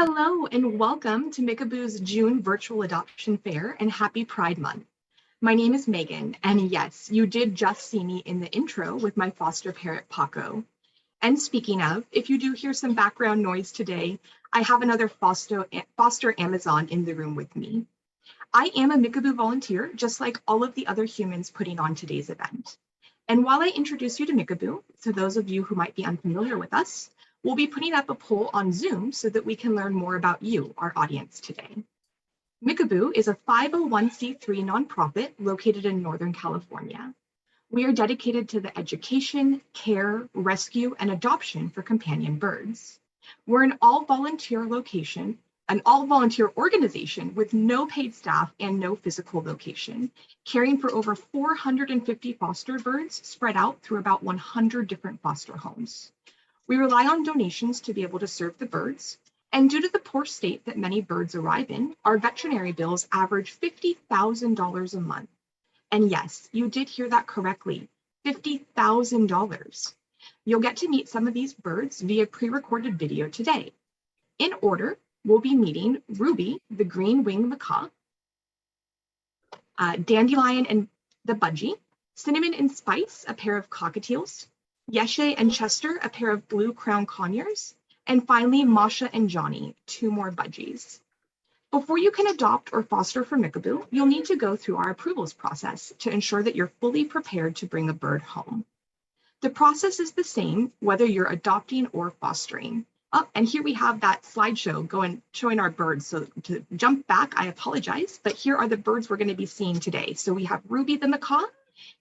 Hello and welcome to Mickaboo's June Virtual Adoption Fair and happy Pride Month. My name is Megan, and yes, you did just see me in the intro with my foster parrot, Paco. And speaking of, if you do hear some background noise today, I have another foster Amazon in the room with me. I am a Mickaboo volunteer, just like all of the other humans putting on today's event. And while I introduce you to Mickaboo, to those of you who might be unfamiliar with us, we'll be putting up a poll on Zoom so that we can learn more about you, our audience today. Mickaboo is a 501c3 nonprofit located in Northern California. We are dedicated to the education, care, rescue, and adoption for companion birds. We're an all-volunteer organization with no paid staff and no physical location, caring for over 450 foster birds spread out through about 100 different foster homes. We rely on donations to be able to serve the birds, and due to the poor state that many birds arrive in, our veterinary bills average $50,000 a month. And yes, you did hear that correctly, $50,000. You'll get to meet some of these birds via pre-recorded video today. In order, we'll be meeting Ruby, the green-winged macaw, Dandelion and the Budgie, Cinnamon and Spice, a pair of cockatiels, Yeshe and Chester, a pair of blue-crowned conures, and finally Masha and Johnny, two more budgies. Before you can adopt or foster for Mickaboo, you'll need to go through our approvals process to ensure that you're fully prepared to bring a bird home. The process is the same whether you're adopting or fostering. Oh, and here we have that slideshow showing our birds. So to jump back, I apologize, but here are the birds we're going to be seeing today. So we have Ruby the macaw,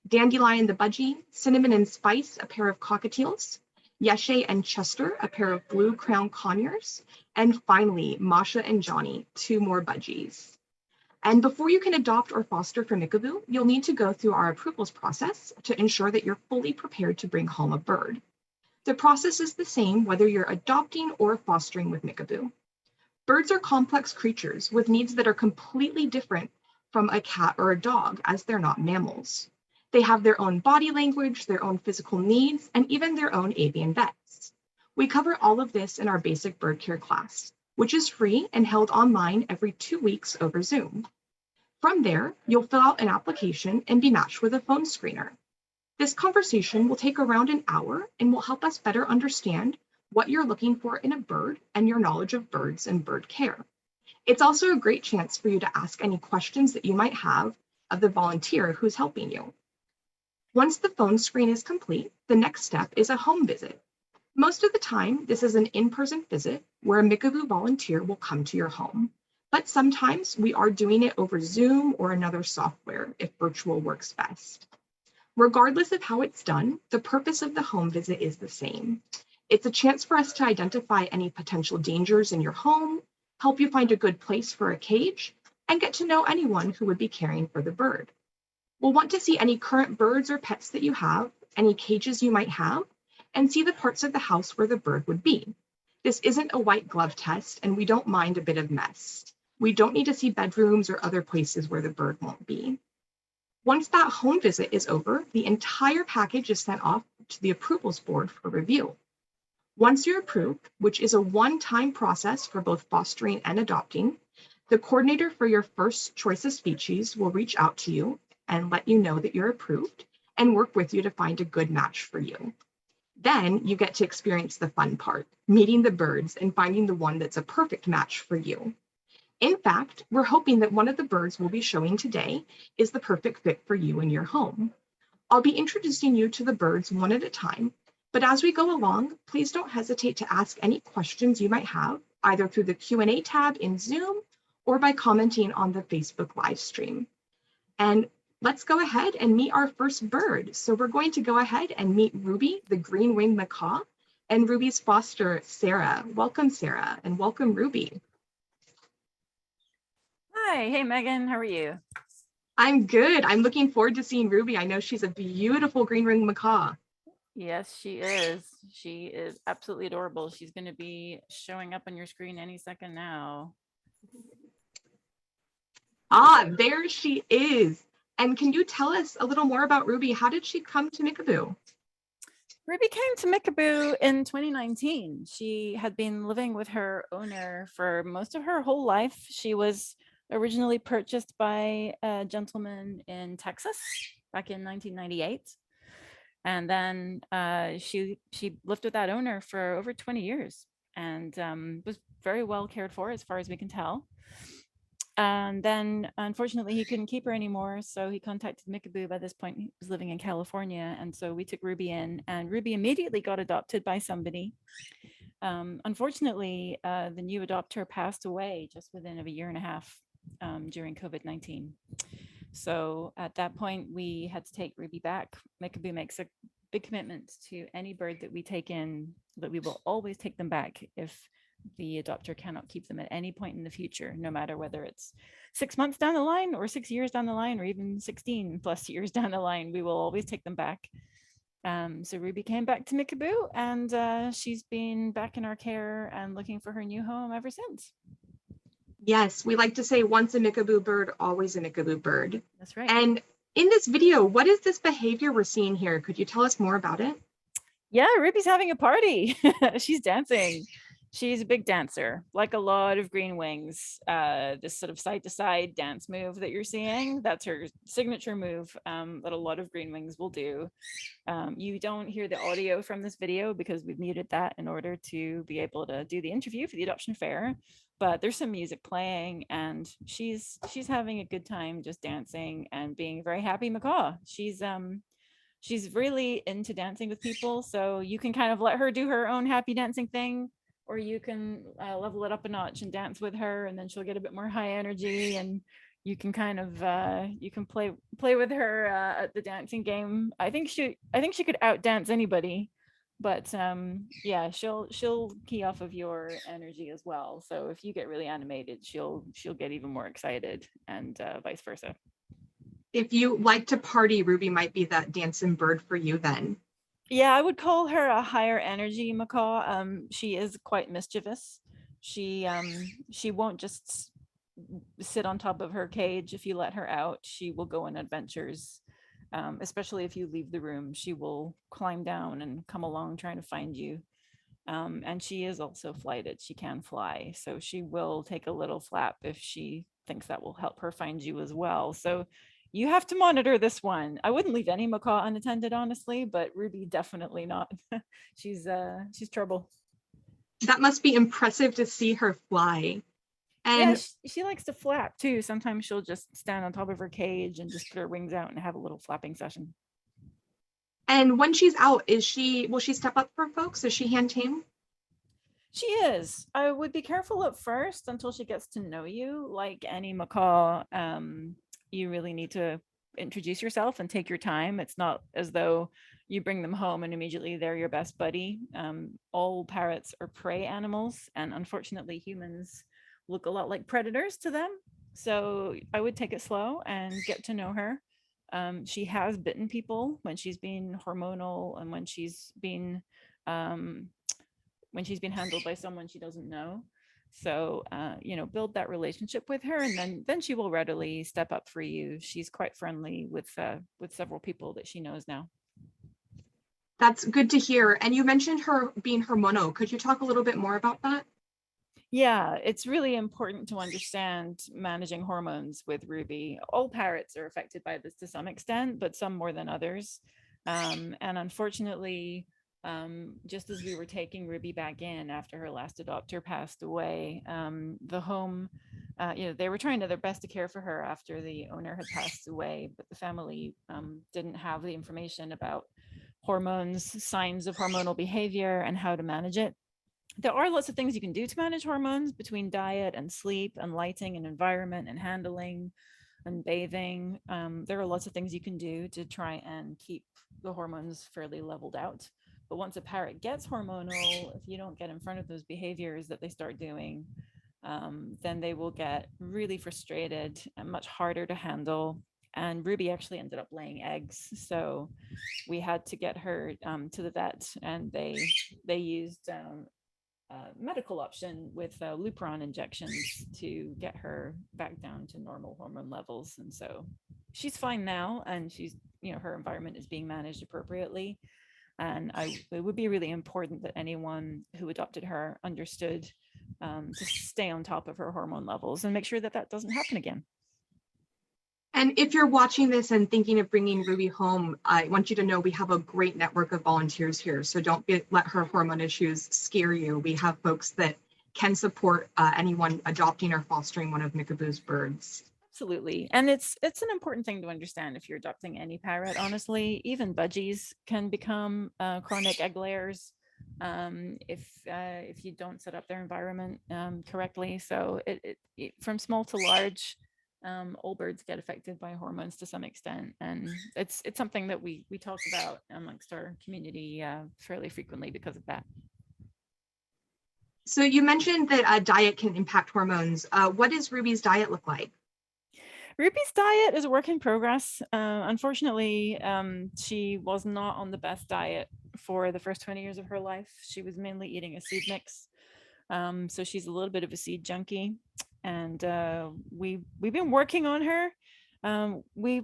Dandelion the Budgie, Cinnamon and Spice, a pair of cockatiels, Yeshe and Chester, a pair of blue-crowned conures, and finally, Masha and Johnny, two more budgies. And before you can adopt or foster for Mickaboo, you'll need to go through our approvals process to ensure that you're fully prepared to bring home a bird. The process is the same whether you're adopting or fostering with Mickaboo. Birds are complex creatures with needs that are completely different from a cat or a dog, as they're not mammals. They have their own body language, their own physical needs, and even their own avian vets. We cover all of this in our basic bird care class, which is free and held online every 2 weeks over Zoom. From there, you'll fill out an application and be matched with a phone screener. This conversation will take around an hour and will help us better understand what you're looking for in a bird and your knowledge of birds and bird care. It's also a great chance for you to ask any questions that you might have of the volunteer who's helping you. Once the phone screen is complete, the next step is a home visit. Most of the time, this is an in-person visit where a Mickaboo volunteer will come to your home, but sometimes we are doing it over Zoom or another software if virtual works best. Regardless of how it's done, the purpose of the home visit is the same. It's a chance for us to identify any potential dangers in your home, help you find a good place for a cage, and get to know anyone who would be caring for the bird. We'll want to see any current birds or pets that you have, any cages you might have, and see the parts of the house where the bird would be. This isn't a white glove test, and we don't mind a bit of mess. We don't need to see bedrooms or other places where the bird won't be. Once that home visit is over, the entire package is sent off to the approvals board for review. Once you're approved, which is a one-time process for both fostering and adopting, the coordinator for your first choice of species will reach out to you and let you know that you're approved and work with you to find a good match for you. Then you get to experience the fun part, meeting the birds and finding the one that's a perfect match for you. In fact, we're hoping that one of the birds we'll be showing today is the perfect fit for you and your home. I'll be introducing you to the birds one at a time, but as we go along, please don't hesitate to ask any questions you might have, either through the Q&A tab in Zoom or by commenting on the Facebook live stream. And let's go ahead and meet our first bird. So we're going to go ahead and meet Ruby, the green-winged macaw, and Ruby's foster, Sarah. Welcome, Sarah, and welcome, Ruby. Hi, hey Megan, how are you? I'm good. I'm looking forward to seeing Ruby. I know she's a beautiful green-winged macaw. Yes, she is. She is absolutely adorable. She's going to be showing up on your screen any second now. Ah, there she is. And can you tell us a little more about Ruby? How did she come to Mickaboo? Ruby came to Mickaboo in 2019. She had been living with her owner for most of her whole life. She was originally purchased by a gentleman in Texas back in 1998. And then she lived with that owner for over 20 years and was very well cared for as far as we can tell. And then unfortunately he couldn't keep her anymore, so he contacted Mickaboo. By this point he was living in California, and so we took Ruby in, and Ruby immediately got adopted by somebody. Unfortunately the new adopter passed away just within a year and a half during COVID-19. So at that point we had to take Ruby back. Mickaboo makes a big commitment to any bird that we take in that we will always take them back if the adopter cannot keep them at any point in the future, no matter whether it's 6 months down the line or 6 years down the line or even 16 plus years down the line. We will always take them back. So Ruby came back to Mickaboo, and she's been back in our care and looking for her new home ever since. Yes, we like to say once a Mickaboo bird, always a Mickaboo bird. That's right. And in this video, what is this behavior we're seeing here? Could you tell us more about it? Yeah, Ruby's having a party. She's dancing. She's a big dancer, like a lot of green wings. This sort of side to side dance move that you're seeing, that's her signature move that a lot of green wings will do. You don't hear the audio from this video because we've muted that in order to be able to do the interview for the adoption fair, but there's some music playing and she's having a good time just dancing and being a very happy macaw. She's really into dancing with people, so you can kind of let her do her own happy dancing thing, or you can level it up a notch and dance with her, and then she'll get a bit more high energy, and you can kind of you can play with her at the dancing game. I think she could out dance anybody, but yeah, she'll key off of your energy as well. So if you get really animated, she'll get even more excited, and vice versa. If you like to party, Ruby might be that dancing bird for you then. Yeah, I would call her a higher energy macaw. She is quite mischievous. She won't just sit on top of her cage if you let her out. She will go on adventures, especially if you leave the room. She will climb down and come along trying to find you. And she is also flighted. She can fly, so she will take a little flap if she thinks that will help her find you as well. So you have to monitor this one. I wouldn't leave any macaw unattended, honestly, but Ruby definitely not. She's trouble. That must be impressive to see her fly. And yeah, she likes to flap too. Sometimes she'll just stand on top of her cage and just put her wings out and have a little flapping session. And when she's out, will she step up for folks? Is she hand tame? She is. I would be careful at first until she gets to know you. Like any macaw, you really need to introduce yourself and take your time. It's not as though you bring them home and immediately they're your best buddy. All parrots are prey animals, and unfortunately humans look a lot like predators to them. So I would take it slow and get to know her. She has bitten people when she's been hormonal and when she's been handled by someone she doesn't know. So build that relationship with her, and then she will readily step up for you. She's quite friendly with several people that she knows now. That's good to hear. And you mentioned her being hormonal. Could you talk a little bit more about that? Yeah, it's really important to understand managing hormones with Ruby. All parrots are affected by this to some extent, but some more than others. And unfortunately, just as we were taking Ruby back in after her last adopter passed away, the home, they were trying their best to care for her after the owner had passed away, but the family didn't have the information about hormones, signs of hormonal behavior, and how to manage it. There are lots of things you can do to manage hormones between diet and sleep and lighting and environment and handling and bathing. There are lots of things you can do to try and keep the hormones fairly leveled out. But once a parrot gets hormonal, if you don't get in front of those behaviors that they start doing, then they will get really frustrated and much harder to handle. And Ruby actually ended up laying eggs, so we had to get her to the vet, and they used medical option with Lupron injections to get her back down to normal hormone levels. And so she's fine now, and she's her environment is being managed appropriately. And it would be really important that anyone who adopted her understood to stay on top of her hormone levels and make sure that that doesn't happen again. And if you're watching this and thinking of bringing Ruby home, I want you to know we have a great network of volunteers here. So don't let her hormone issues scare you. We have folks that can support anyone adopting or fostering one of Mickaboo's birds. Absolutely. And it's an important thing to understand if you're adopting any parrot, honestly. Even budgies can become chronic egg layers if you don't set up their environment correctly. So it from small to large, all birds get affected by hormones to some extent. And it's something that we talk about amongst our community fairly frequently because of that. So you mentioned that diet can impact hormones. What does Ruby's diet look like? Ruby's diet is a work in progress. Unfortunately, she was not on the best diet for the first 20 years of her life. She was mainly eating a seed mix. So she's a little bit of a seed junkie. And we've been working on her. We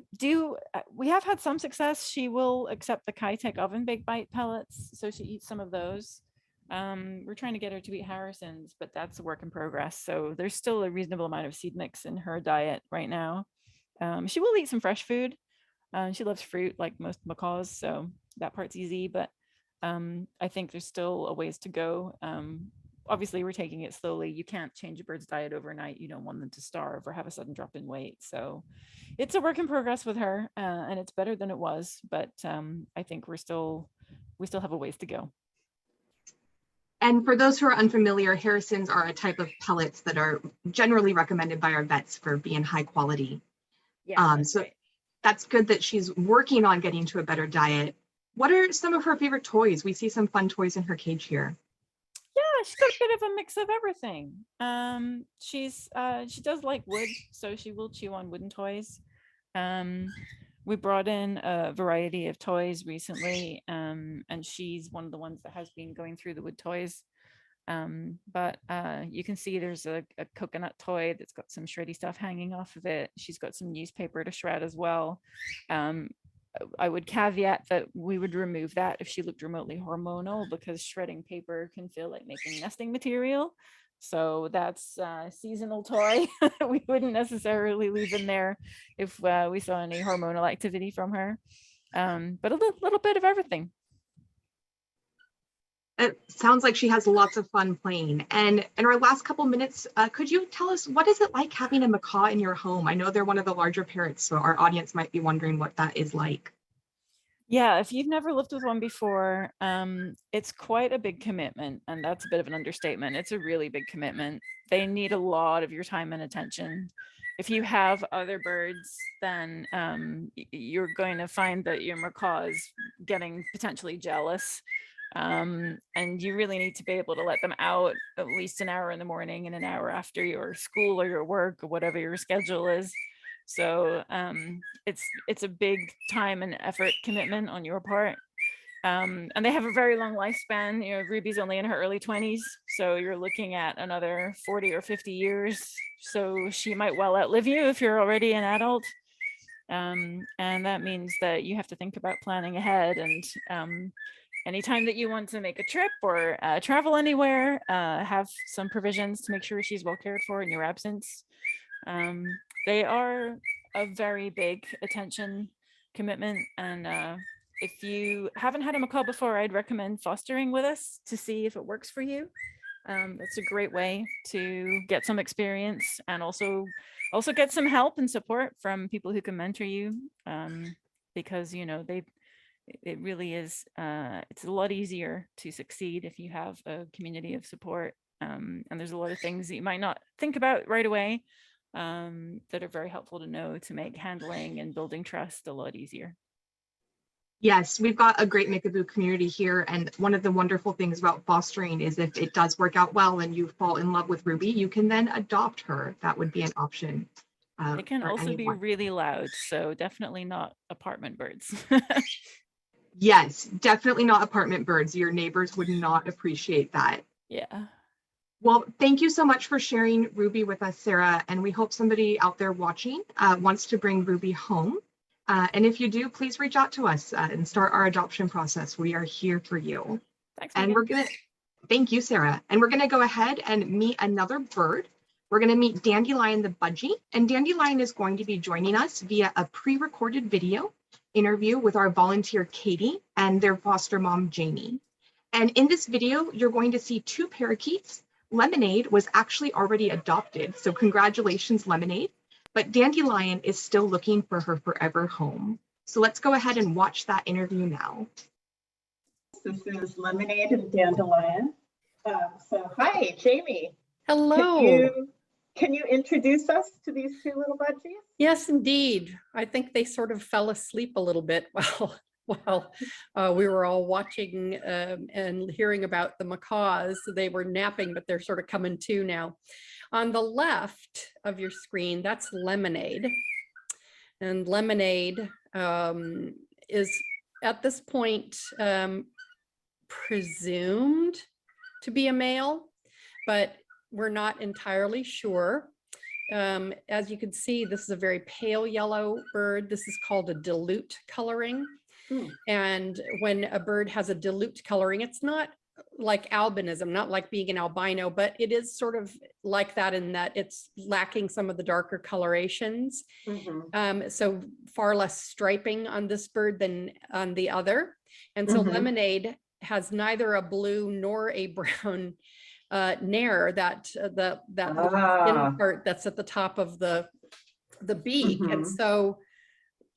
have had some success. She will accept the Kitech oven baked bite pellets. So she eats some of those. We're trying to get her to eat Harrison's, but that's a work in progress. So there's still a reasonable amount of seed mix in her diet right now. She will eat some fresh food. She loves fruit like most macaws, so that part's easy, but I think there's still a ways to go. Obviously, we're taking it slowly. You can't change a bird's diet overnight. You don't want them to starve or have a sudden drop in weight. So it's a work in progress with her, and it's better than it was, but I think we still have a ways to go. And for those who are unfamiliar, Harrison's are a type of pellets that are generally recommended by our vets for being high quality. Yeah, so right. That's good that she's working on getting to a better diet. What are some of her favorite toys? We see some fun toys in her cage here. Yeah, she's got a bit of a mix of everything. She does like wood, so she will chew on wooden toys. We brought in a variety of toys recently, and she's one of the ones that has been going through the wood toys. But you can see there's a coconut toy that's got some shreddy stuff hanging off of it. She's got some newspaper to shred as well. I would caveat that we would remove that if she looked remotely hormonal, because shredding paper can feel like making nesting material. So that's a seasonal toy. We wouldn't necessarily leave in there if we saw any hormonal activity from her. But a little bit of everything. It sounds like she has lots of fun playing. And in our last couple minutes, could you tell us, what is it like having a macaw in your home? I know they're one of the larger parrots, so our audience might be wondering what that is like. Yeah, if you've never lived with one before, it's quite a big commitment, and that's a bit of an understatement. It's a really big commitment. They need a lot of your time and attention. If you have other birds, then you're going to find that your macaw is getting potentially jealous. And you really need to be able to let them out at least an hour in the morning and an hour after your school or your work or whatever your schedule is. So it's a big time and effort commitment on your part. And they have a very long lifespan. You know, Ruby's only in her early 20s, so you're looking at another 40 or 50 years. So she might well outlive you if you're already an adult. And that means that you have to think about planning ahead, and anytime that you want to make a trip or travel anywhere, have some provisions to make sure she's well cared for in your absence. They are a very big attention commitment, and if you haven't had a macaw before, I'd recommend fostering with us to see if it works for you. That's a great way to get some experience and also get some help and support from people who can mentor you, because you know it really is it's a lot easier to succeed if you have a community of support, and there's a lot of things that you might not think about right away that are very helpful to know to make handling and building trust a lot easier. Yes, we've got a great Mickaboo community here, and one of the wonderful things about fostering is if it does work out well and you fall in love with Ruby, you can then adopt her. That would be an option. It can also be really loud, so definitely not apartment birds. Yes, definitely not apartment birds. Your neighbors would not appreciate that. Yeah. Well, thank you so much for sharing Ruby with us, Sarah. And we hope somebody out there watching wants to bring Ruby home. And if you do, please reach out to us and start our adoption process. We are here for you. Thanks, And Megan. thank you, Sarah. And we're gonna go ahead and meet another bird. We're gonna meet Dandelion the Budgie, and Dandelion is going to be joining us via a pre-recorded video interview with our volunteer Katie and their foster mom Jamie. And in this video, you're going to see two parakeets. Lemonade was actually already adopted, so congratulations, Lemonade. But Dandelion is still looking for her forever home. So let's go ahead and watch that interview now. This is Lemonade and Dandelion. So hi, Jamie. Hello. Can you introduce us to these two little budgies? Yes, indeed. I think they sort of fell asleep a little bit while we were all watching and hearing about the macaws. They were napping, but they're sort of coming to now. On the left of your screen, that's Lemonade. And Lemonade is at this point presumed to be a male, but we're not entirely sure. As you can see, this is a very pale yellow bird. This is called a dilute coloring. And when a bird has a dilute coloring, it's not like albinism, not like being an albino, but it is sort of like that in that it's lacking some of the darker colorations. So far less striping on this bird than on the other. And so Lemonade has neither a blue nor a brown nair, that the skin part that's at the top of the beak. And so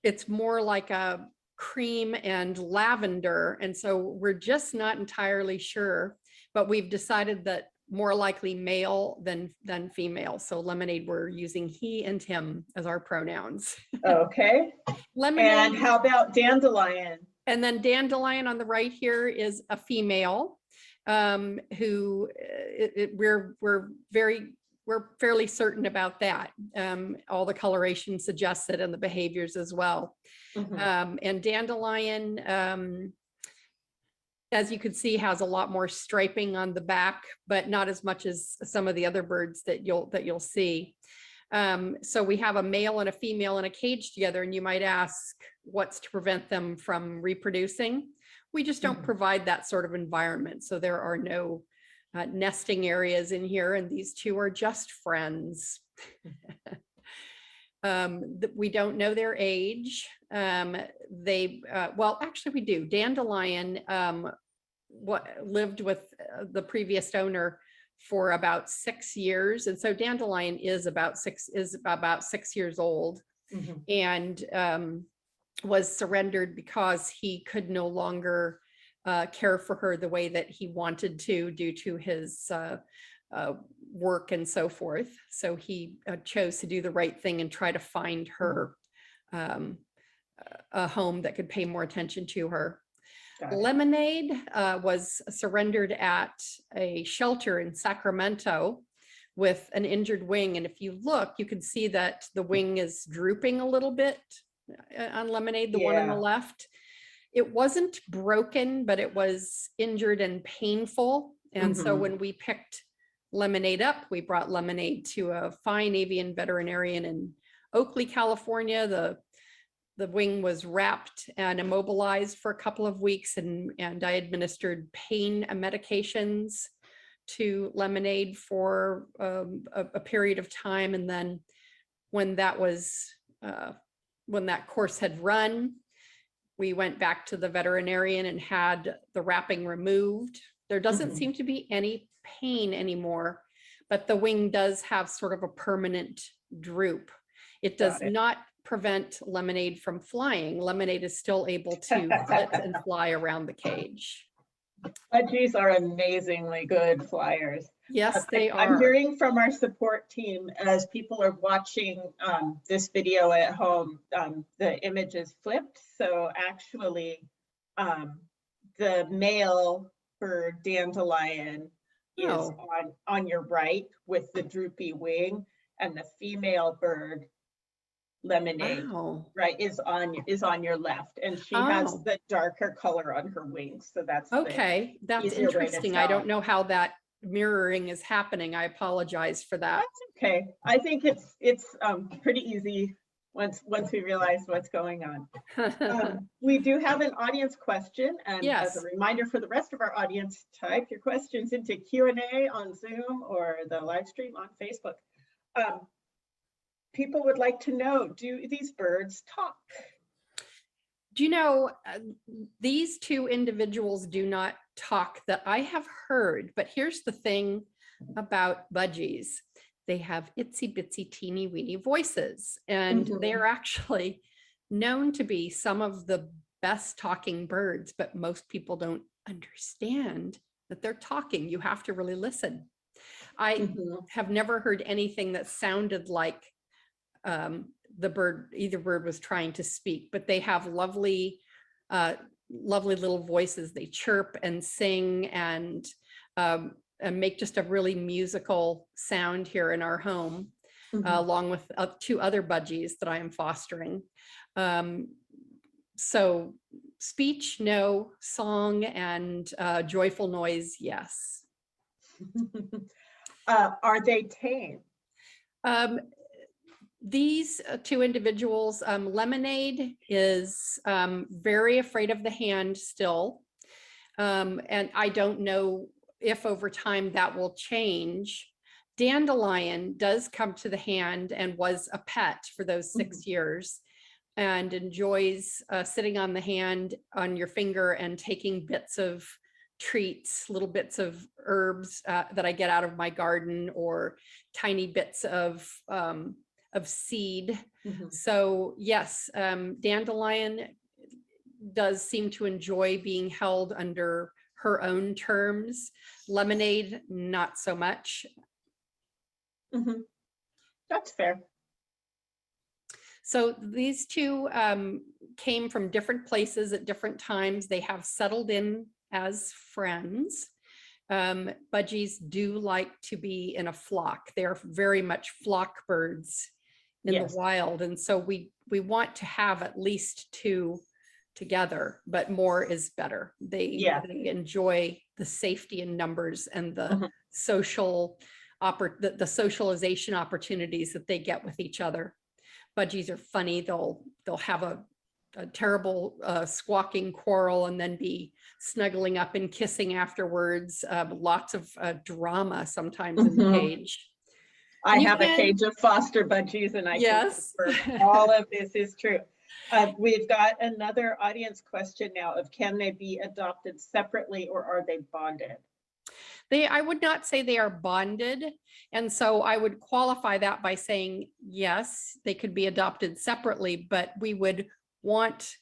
it's more like a cream and lavender. And so we're just not entirely sure, but we've decided that more likely male than female. So Lemonade, we're using he and him as our pronouns. Okay. Lemonade. And how about Dandelion? And then Dandelion on the right here is a female who we're fairly certain about that. All the coloration suggests it and the behaviors as well. And Dandelion, as you can see, has a lot more striping on the back, but not as much as some of the other birds that you'll see. So we have a male and a female in a cage together, and you might ask, what's to prevent them from reproducing? We just don't provide that sort of environment. So there are no nesting areas in here, and these two are just friends. We don't know their age. Well, actually we do. Dandelion lived with the previous owner for about 6 years. And so Dandelion is about 6 years old, and was surrendered because he could no longer care for her the way that he wanted to due to his work and so forth. So he chose to do the right thing and try to find her a home that could pay more attention to her. Lemonade was surrendered at a shelter in Sacramento with an injured wing. And if you look, you can see that the wing is drooping a little bit on Lemonade, the one on the left. It wasn't broken, but it was injured and painful. And so when we picked Lemonade up, we brought Lemonade to a fine avian veterinarian in Oakley, California. The wing was wrapped and immobilized for a couple of weeks, and I administered pain medications to Lemonade for a period of time. And then when that course had run, we went back to the veterinarian and had the wrapping removed. There doesn't seem to be any pain anymore, but the wing does have sort of a permanent droop. It does not prevent Lemonade from flying. Lemonade is still able to flit and fly around the cage. Budgies are amazingly good flyers. Yes, they are. I'm hearing from our support team as people are watching this video at home, the image is flipped. So actually the male bird Dandelion is on your right with the droopy wing, and the female bird Lemonade right is on your left, and she has the darker color on her wings. So that's that's interesting. I don't know how that mirroring is happening. I apologize for that. That's okay. I think it's pretty easy once we realize what's going on. We do have an audience question, and as a Yes. reminder for the rest of our audience, type your questions into Q&A on Zoom or the live stream on Facebook. People would like to know, do these birds talk? Do you know, these two individuals do not talk that I have heard, but here's the thing about budgies. They have itsy bitsy teeny weeny voices, and Mhm. they're actually known to be some of the best talking birds, but most people don't understand that they're talking. You have to really listen. I Mhm. have never heard anything that sounded like either bird was trying to speak, but they have lovely little voices. They chirp and sing and make just a really musical sound here in our home, Mhm. along with two other budgies that I am fostering. So speech, no. Song and joyful noise, yes. Are they tame? These two individuals, Lemonade is very afraid of the hand still. And I don't know if over time that will change. Dandelion does come to the hand and was a pet for those 6 years and enjoys sitting on the hand on your finger and taking bits of treats, little bits of herbs that I get out of my garden, or tiny bits of seed. Mhm. So yes, Dandelion does seem to enjoy being held under her own terms. Lemonade, not so much. Mhm. That's fair. So these two came from different places at different times. They have settled in as friends. Budgies do like to be in a flock. They are very much flock birds in Yes. the wild. And so we want to have at least two together, but more is better. They enjoy the safety in numbers and the Mhm. the socialization opportunities that they get with each other. Budgies are funny. They'll have a terrible squawking quarrel and then be snuggling up and kissing afterwards. Lots of drama sometimes in the Mhm. cage. I And you have a can- cage of foster budgies, and I Yes. can confirm all of this is true. We've got another audience question now of, can they be adopted separately or are they bonded? I would not say they are bonded. And so I would qualify that by saying, yes, they could be adopted separately, but we would want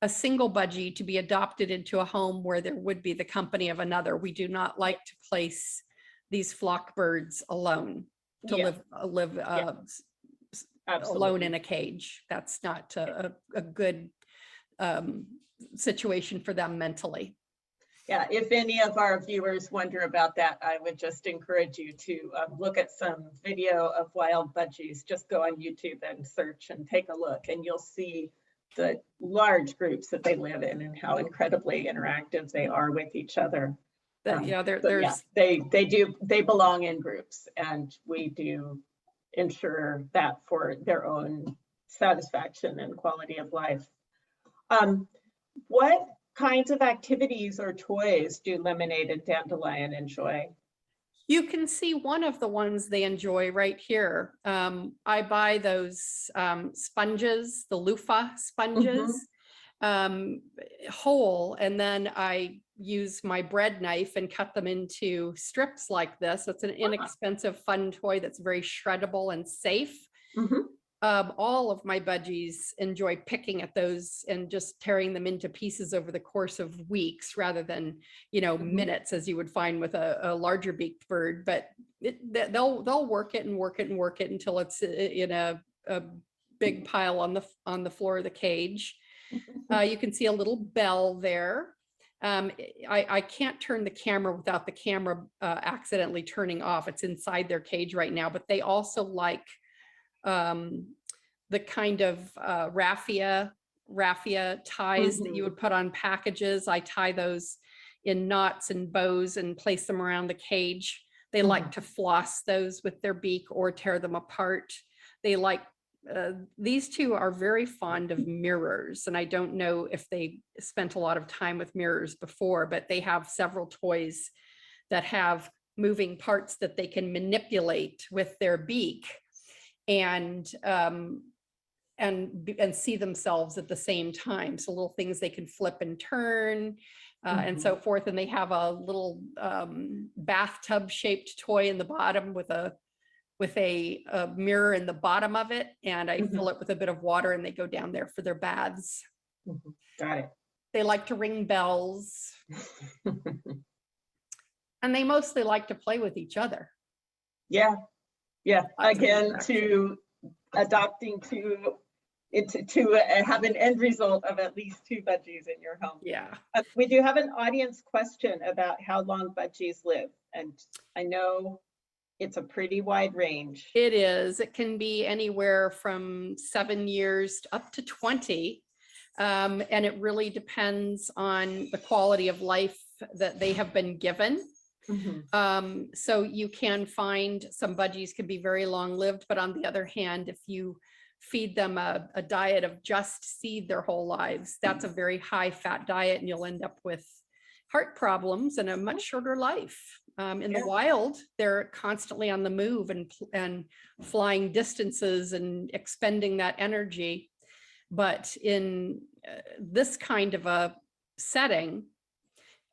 a single budgie to be adopted into a home where there would be the company of another. We do not like to place these flock birds alone, to Yeah. live Absolutely. alone in a cage. That's not a good situation for them mentally. Yeah, if any of our viewers wonder about that, I would just encourage you to look at some video of wild budgies. Just go on YouTube and search and take a look, and you'll see the large groups that they live in and how incredibly interactive they are with each other. They belong in groups, and we do ensure that for their own satisfaction and quality of life. What kinds of activities or toys do Lemonade and Dandelion enjoy? You can see one of the ones they enjoy right here. I buy those sponges, the loofah sponges, whole, and then I use my bread knife and cut them into strips like this. It's an inexpensive, fun toy that's very shreddable and safe. All of my budgies enjoy picking at those and just tearing them into pieces over the course of weeks rather than, minutes, as you would find with a larger beaked bird. But they'll work it and work it and work it until it's in a big pile on the floor of the cage. You can see a little bell there. I can't turn the camera without the camera accidentally turning off. It's inside their cage right now, but they also like the kind of raffia ties that you would put on packages. I tie those in knots and bows and place them around the cage. They like to floss those with their beak or tear them apart. They like these two are very fond of mirrors, and I don't know if they spent a lot of time with mirrors before, but they have several toys that have moving parts that they can manipulate with their beak and see themselves at the same time. So little things they can flip and turn and so forth. And they have a little bathtub shaped toy in the bottom with a mirror in the bottom of it. And I fill it with a bit of water and they go down there for their baths. Got it. They like to ring bells. And they mostly like to play with each other. Yeah. Yeah. Lots of Again, interaction. to adopting to have an end result of at least 2 budgies in your home. Yeah. We do have an audience question about how long budgies live. And I know it's a pretty wide range. It is. It can be anywhere from 7 years up to 20. And it really depends on the quality of life that they have been given. So you can find some budgies can be very long lived, but on the other hand, if you feed them a diet of just seed their whole lives, that's a very high fat diet, and you'll end up with heart problems and a much shorter life. In the wild, they're constantly on the move and flying distances and expending that energy. But in this kind of a setting,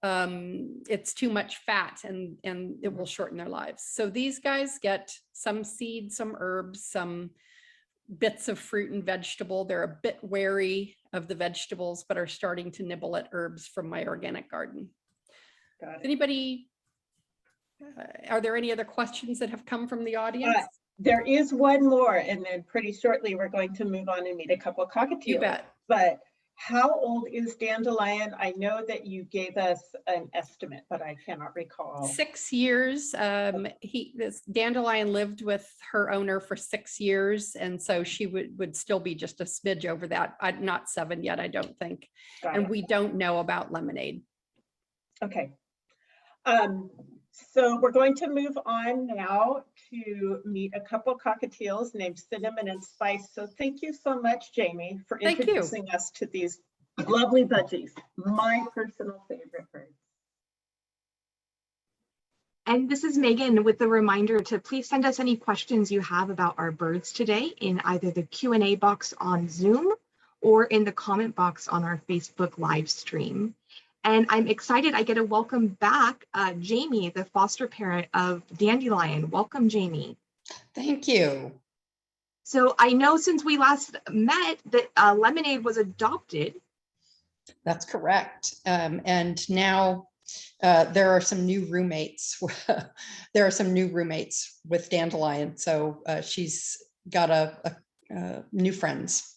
it's too much fat and it will shorten their lives. So these guys get some seeds, some herbs, some bits of fruit and vegetable. They're a bit wary of the vegetables, but are starting to nibble at herbs from my organic garden. Got it. Anybody, are there any other questions that have come from the audience? There is one more, and then pretty shortly we're going to move on and meet a couple of cockatiels. You bet. But how old is Dandelion? I know that you gave us an estimate, but I cannot recall. 6 years. This Dandelion lived with her owner for 6 years, and so she would still be just a smidge over that. Not 7 yet, I don't think. Got And it. we don't know about Lemonade. Okay. So we're going to move on now to meet a couple cockatiels named Cinnamon and Spice. So thank you so much, Jamie, for Thank you. introducing us to these lovely budgies, my personal favorite birds. And this is Megan with the reminder to please send us any questions you have about our birds today in either the Q&A box on Zoom or in the comment box on our Facebook live stream. And I'm excited I get to welcome back Jamie, the foster parent of Dandelion. Welcome, Jamie. Thank you. So I know since we last met that Lemonade was adopted. That's correct. And now there are some new roommates. There are some new roommates with Dandelion. So she's got a new friends.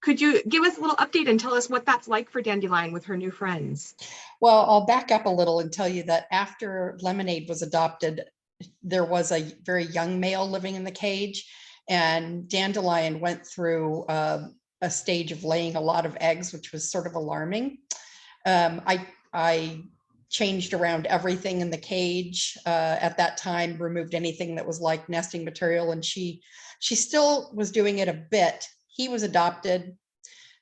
Could you give us a little update and tell us what that's like for Dandelion with her new friends? Well, I'll back up a little and tell you that after Lemonade was adopted, there was a very young male living in the cage, and Dandelion went through a stage of laying a lot of eggs, which was sort of alarming. I changed around everything in the cage at that time, removed anything that was like nesting material, and she still was doing it a bit. He was adopted.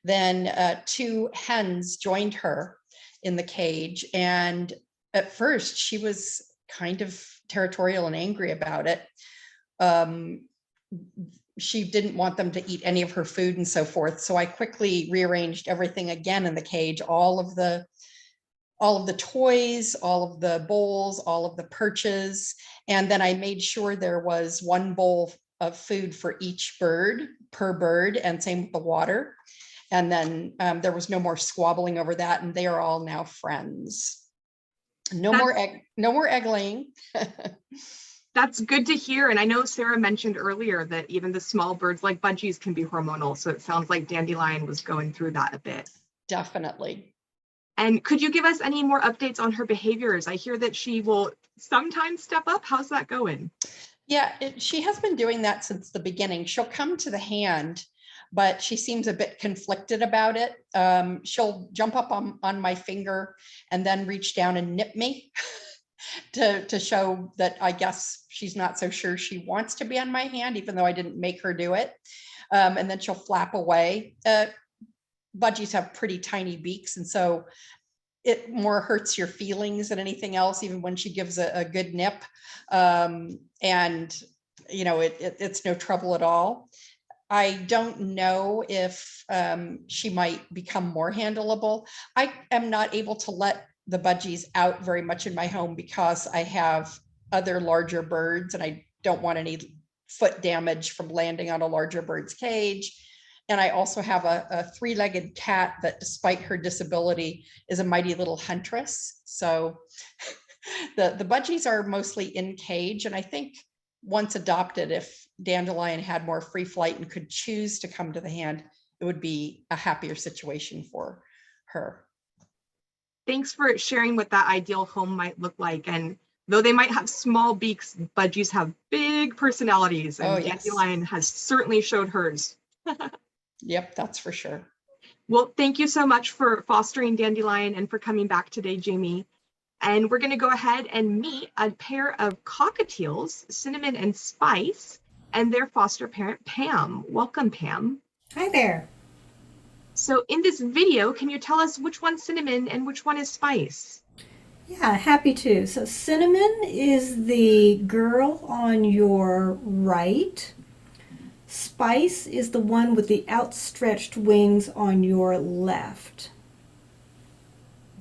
Then 2 hens joined her in the cage. And at first she was kind of territorial and angry about it. She didn't want them to eat any of her food and so forth. So I quickly rearranged everything again in the cage, all of the toys, all of the bowls, all of the perches. And then I made sure there was 1 bowl of food for each bird, per bird, and same with the water. And then there was no more squabbling over that, and they are all now friends. No more egg laying. That's good to hear. And I know Sarah mentioned earlier that even the small birds like budgies can be hormonal. So it sounds like Dandelion was going through that a bit. Definitely. And could you give us any more updates on her behaviors? I hear that she will sometimes step up. How's that going? Yeah, she has been doing that since the beginning. She'll come to the hand, but she seems a bit conflicted about it. She'll jump up on my finger and then reach down and nip me. to show that I guess she's not so sure she wants to be on my hand, even though I didn't make her do it. And then she'll flap away. Budgies have pretty tiny beaks, and so it more hurts your feelings than anything else, even when she gives a good nip. And you know, it's no trouble at all. I don't know if she might become more handleable. I am not able to let the budgies out very much in my home because I have other larger birds and I don't want any foot damage from landing on a larger bird's cage. And I also have a three-legged cat that, despite her disability, is a mighty little huntress. So the budgies are mostly in cage. And I think once adopted, if Dandelion had more free flight and could choose to come to the hand, it would be a happier situation for her. Thanks for sharing what that ideal home might look like. And though they might have small beaks, budgies have big personalities, and Oh, yes. Dandelion has certainly showed hers. Yep, that's for sure. Well, thank you so much for fostering Dandelion and for coming back today, Jamie. And we're going to go ahead and meet a pair of cockatiels, Cinnamon and Spice, and their foster parent, Pam. Welcome, Pam. Hi there. So in this video, can you tell us which one's Cinnamon and which one is Spice? Yeah, happy to. So Cinnamon is the girl on your right. Spice is the one with the outstretched wings on your left.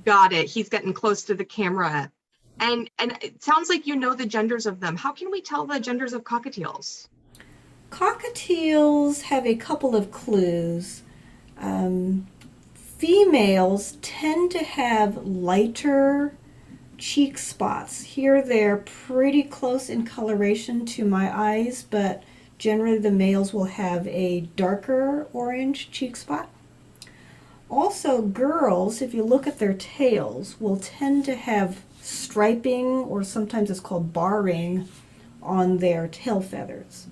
Got it. He's getting close to the camera. And it sounds like you know the genders of them. How can we tell the genders of cockatiels? Cockatiels have a couple of clues. Females tend to have lighter cheek spots. Here they're pretty close in coloration to my eyes, but generally the males will have a darker orange cheek spot. Also, girls, if you look at their tails, will tend to have striping, or sometimes it's called barring, on their tail feathers.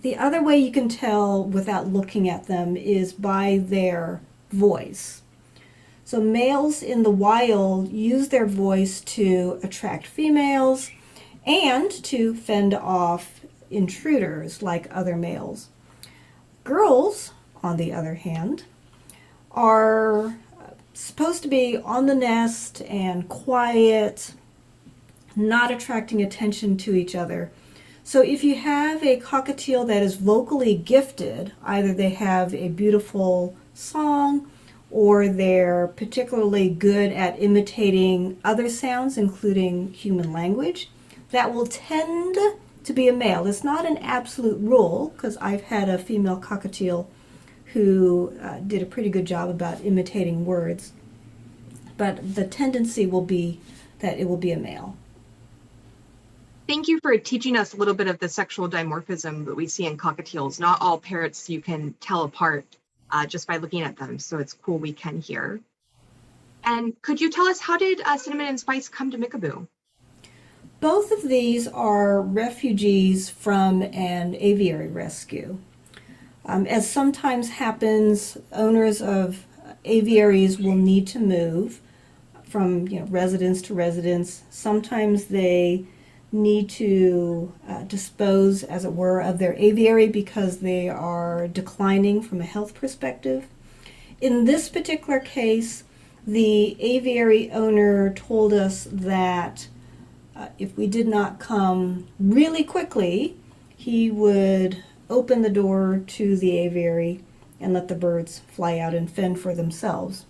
The other way you can tell without looking at them is by their voice. So males in the wild use their voice to attract females and to fend off intruders like other males. Girls, on the other hand, are supposed to be on the nest and quiet, not attracting attention to each other. So if you have a cockatiel that is vocally gifted, either they have a beautiful song or they're particularly good at imitating other sounds, including human language, that will tend to be a male. It's not an absolute rule, because I've had a female cockatiel who did a pretty good job about imitating words, but the tendency will be that it will be a male. Thank you for teaching us a little bit of the sexual dimorphism that we see in cockatiels. Not all parrots you can tell apart just by looking at them, so it's cool we can hear. And could you tell us, how did Cinnamon and Spice come to Mickaboo? Both of these are refugees from an aviary rescue. As sometimes happens, owners of aviaries will need to move from residence to residence. Sometimes they need to dispose, as it were, of their aviary because they are declining from a health perspective. In this particular case, the aviary owner told us that if we did not come really quickly, he would open the door to the aviary and let the birds fly out and fend for themselves.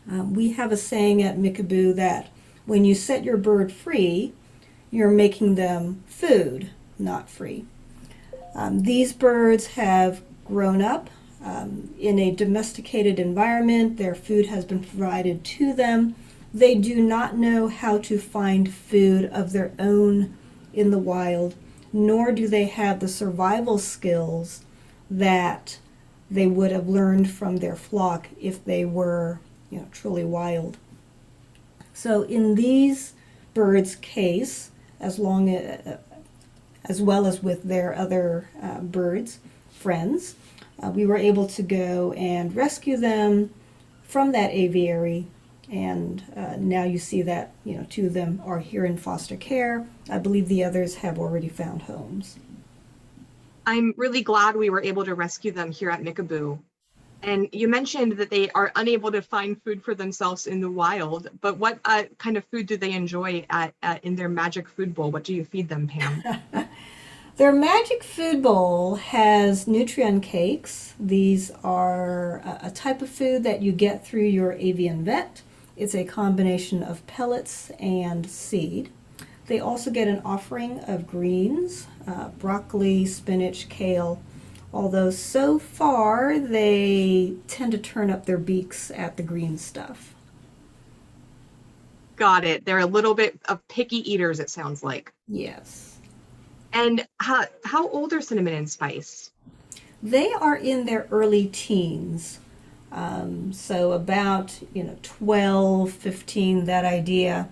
We have a saying at Mickaboo that when you set your bird free, you're making them food, not free. These birds have grown up in a domesticated environment. Their food has been provided to them. They do not know how to find food of their own in the wild, nor do they have the survival skills that they would have learned from their flock if they were truly wild. So in these birds' case, as well as with their other birds, friends, we were able to go and rescue them from that aviary And now you see that, you know, 2 of them are here in foster care. I believe the others have already found homes. I'm really glad we were able to rescue them here at Mickaboo. And you mentioned that they are unable to find food for themselves in the wild, but what kind of food do they enjoy in their magic food bowl? What do you feed them, Pam? Their magic food bowl has Nutrien cakes. These are a type of food that you get through your avian vet. It's a combination of pellets and seed. They also get an offering of greens, broccoli, spinach, kale, although so far they tend to turn up their beaks at the green stuff. Got it. They're a little bit of picky eaters, it sounds like. Yes. And how old are Cinnamon and Spice? They are in their early teens. So about, 12, 15, that idea.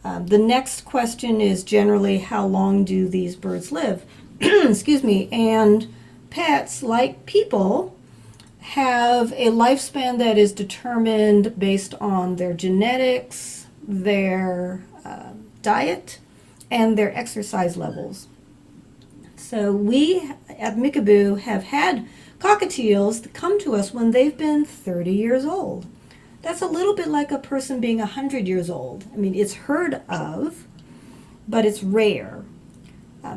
The next question is generally how long do these birds live? Excuse me. And pets, like people, have a lifespan that is determined based on their genetics, their diet, and their exercise levels. So we at Mickaboo have had cockatiels come to us when they've been 30 years old. That's a little bit like a person being 100 years old. I mean, it's heard of, but it's rare.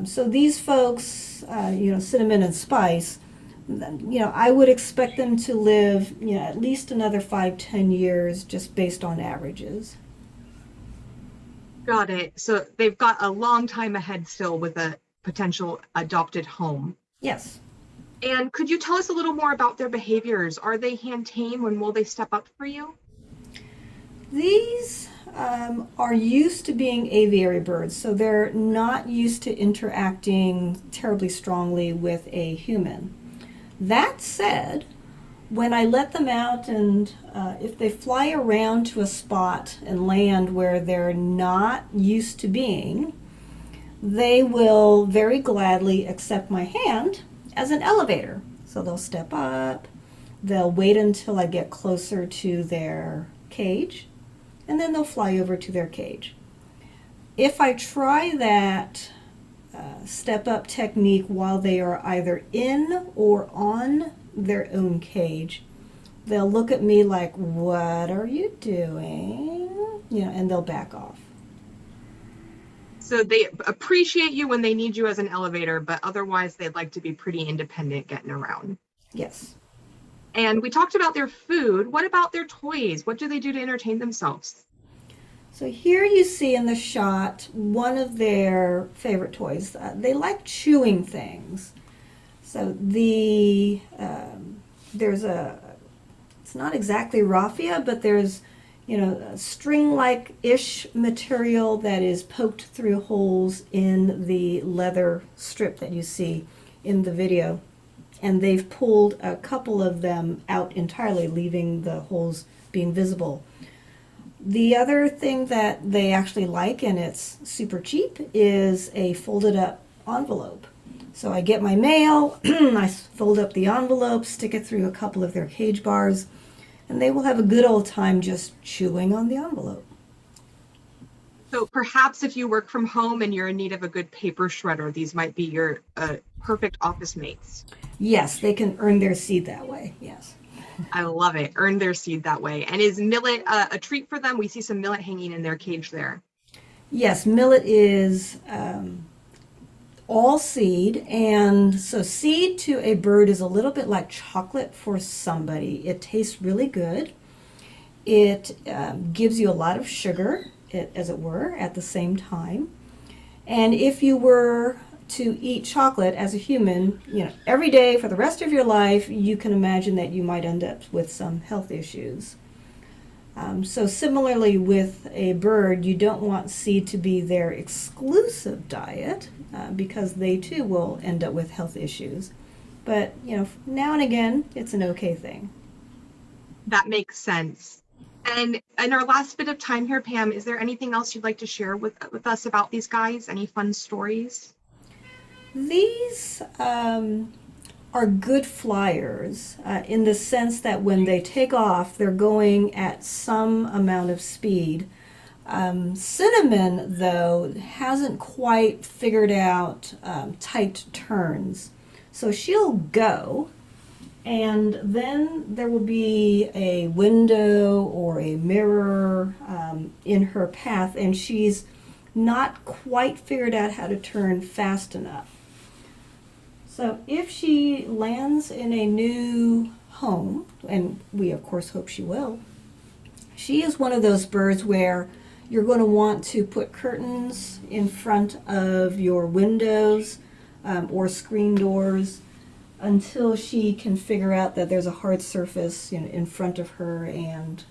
So these folks, Cinnamon and Spice, I would expect them to live, at least another 5-10 years just based on averages. Got it. So they've got a long time ahead still with a potential adopted home. Yes. And could you tell us a little more about their behaviors? Are they hand tame? When will they step up for you? These are used to being aviary birds, so they're not used to interacting terribly strongly with a human. That said, when I let them out and if they fly around to a spot and land where they're not used to being, they will very gladly accept my hand as an elevator. So they'll step up, they'll wait until I get closer to their cage, and then they'll fly over to their cage. If I try that step up technique while they are either in or on their own cage, they'll look at me like, "What are you doing?" And they'll back off. So they appreciate you when they need you as an elevator, but otherwise they'd like to be pretty independent getting around. Yes. And we talked about their food. What about their toys? What do they do to entertain themselves? So here you see in the shot one of their favorite toys. They like chewing things. So there's it's not exactly raffia, but there's a string-like-ish material that is poked through holes in the leather strip that you see in the video. And they've pulled a couple of them out entirely, leaving the holes being visible. The other thing that they actually like, and it's super cheap, is a folded up envelope. So I get my mail, I fold up the envelope, stick it through a couple of their cage bars, and they will have a good old time just chewing on the envelope. So perhaps if you work from home and you're in need of a good paper shredder, these might be your perfect office mates. Yes, they can earn their seed that way, yes. I love it. Earn their seed that way. And is millet a treat for them? We see some millet hanging in their cage there. Yes, millet is all seed, and so seed to a bird is a little bit like chocolate for somebody. It tastes really good. It gives you a lot of sugar, as it were, at the same time. And if you were to eat chocolate as a human, every day for the rest of your life, you can imagine that you might end up with some health issues. So similarly with a bird, you don't want seed to be their exclusive diet because they too will end up with health issues. But, now and again, it's an okay thing. That makes sense. And in our last bit of time here, Pam, is there anything else you'd like to share with us about these guys? Any fun stories? These are good flyers in the sense that when they take off, they're going at some amount of speed. Cinnamon, though, hasn't quite figured out tight turns. So she'll go, and then there will be a window or a mirror in her path, and she's not quite figured out how to turn fast enough. So if she lands in a new home, and we of course hope she will, she is one of those birds where you're going to want to put curtains in front of your windows or screen doors until she can figure out that there's a hard surface in front of her, and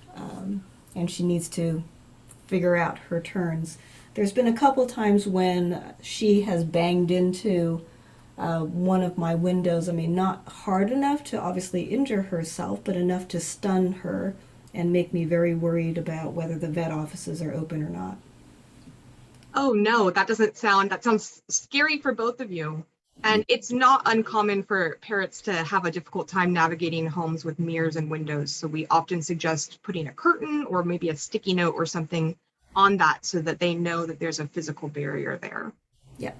she needs to figure out her turns. There's been a couple times when she has banged into one of my windows. I mean, not hard enough to obviously injure herself, but enough to stun her and make me very worried about whether the vet offices are open or not. Oh no, that sounds scary for both of you. And it's not uncommon for parrots to have a difficult time navigating homes with mirrors and windows. So we often suggest putting a curtain or maybe a sticky note or something on that so that they know that there's a physical barrier there. Yeah.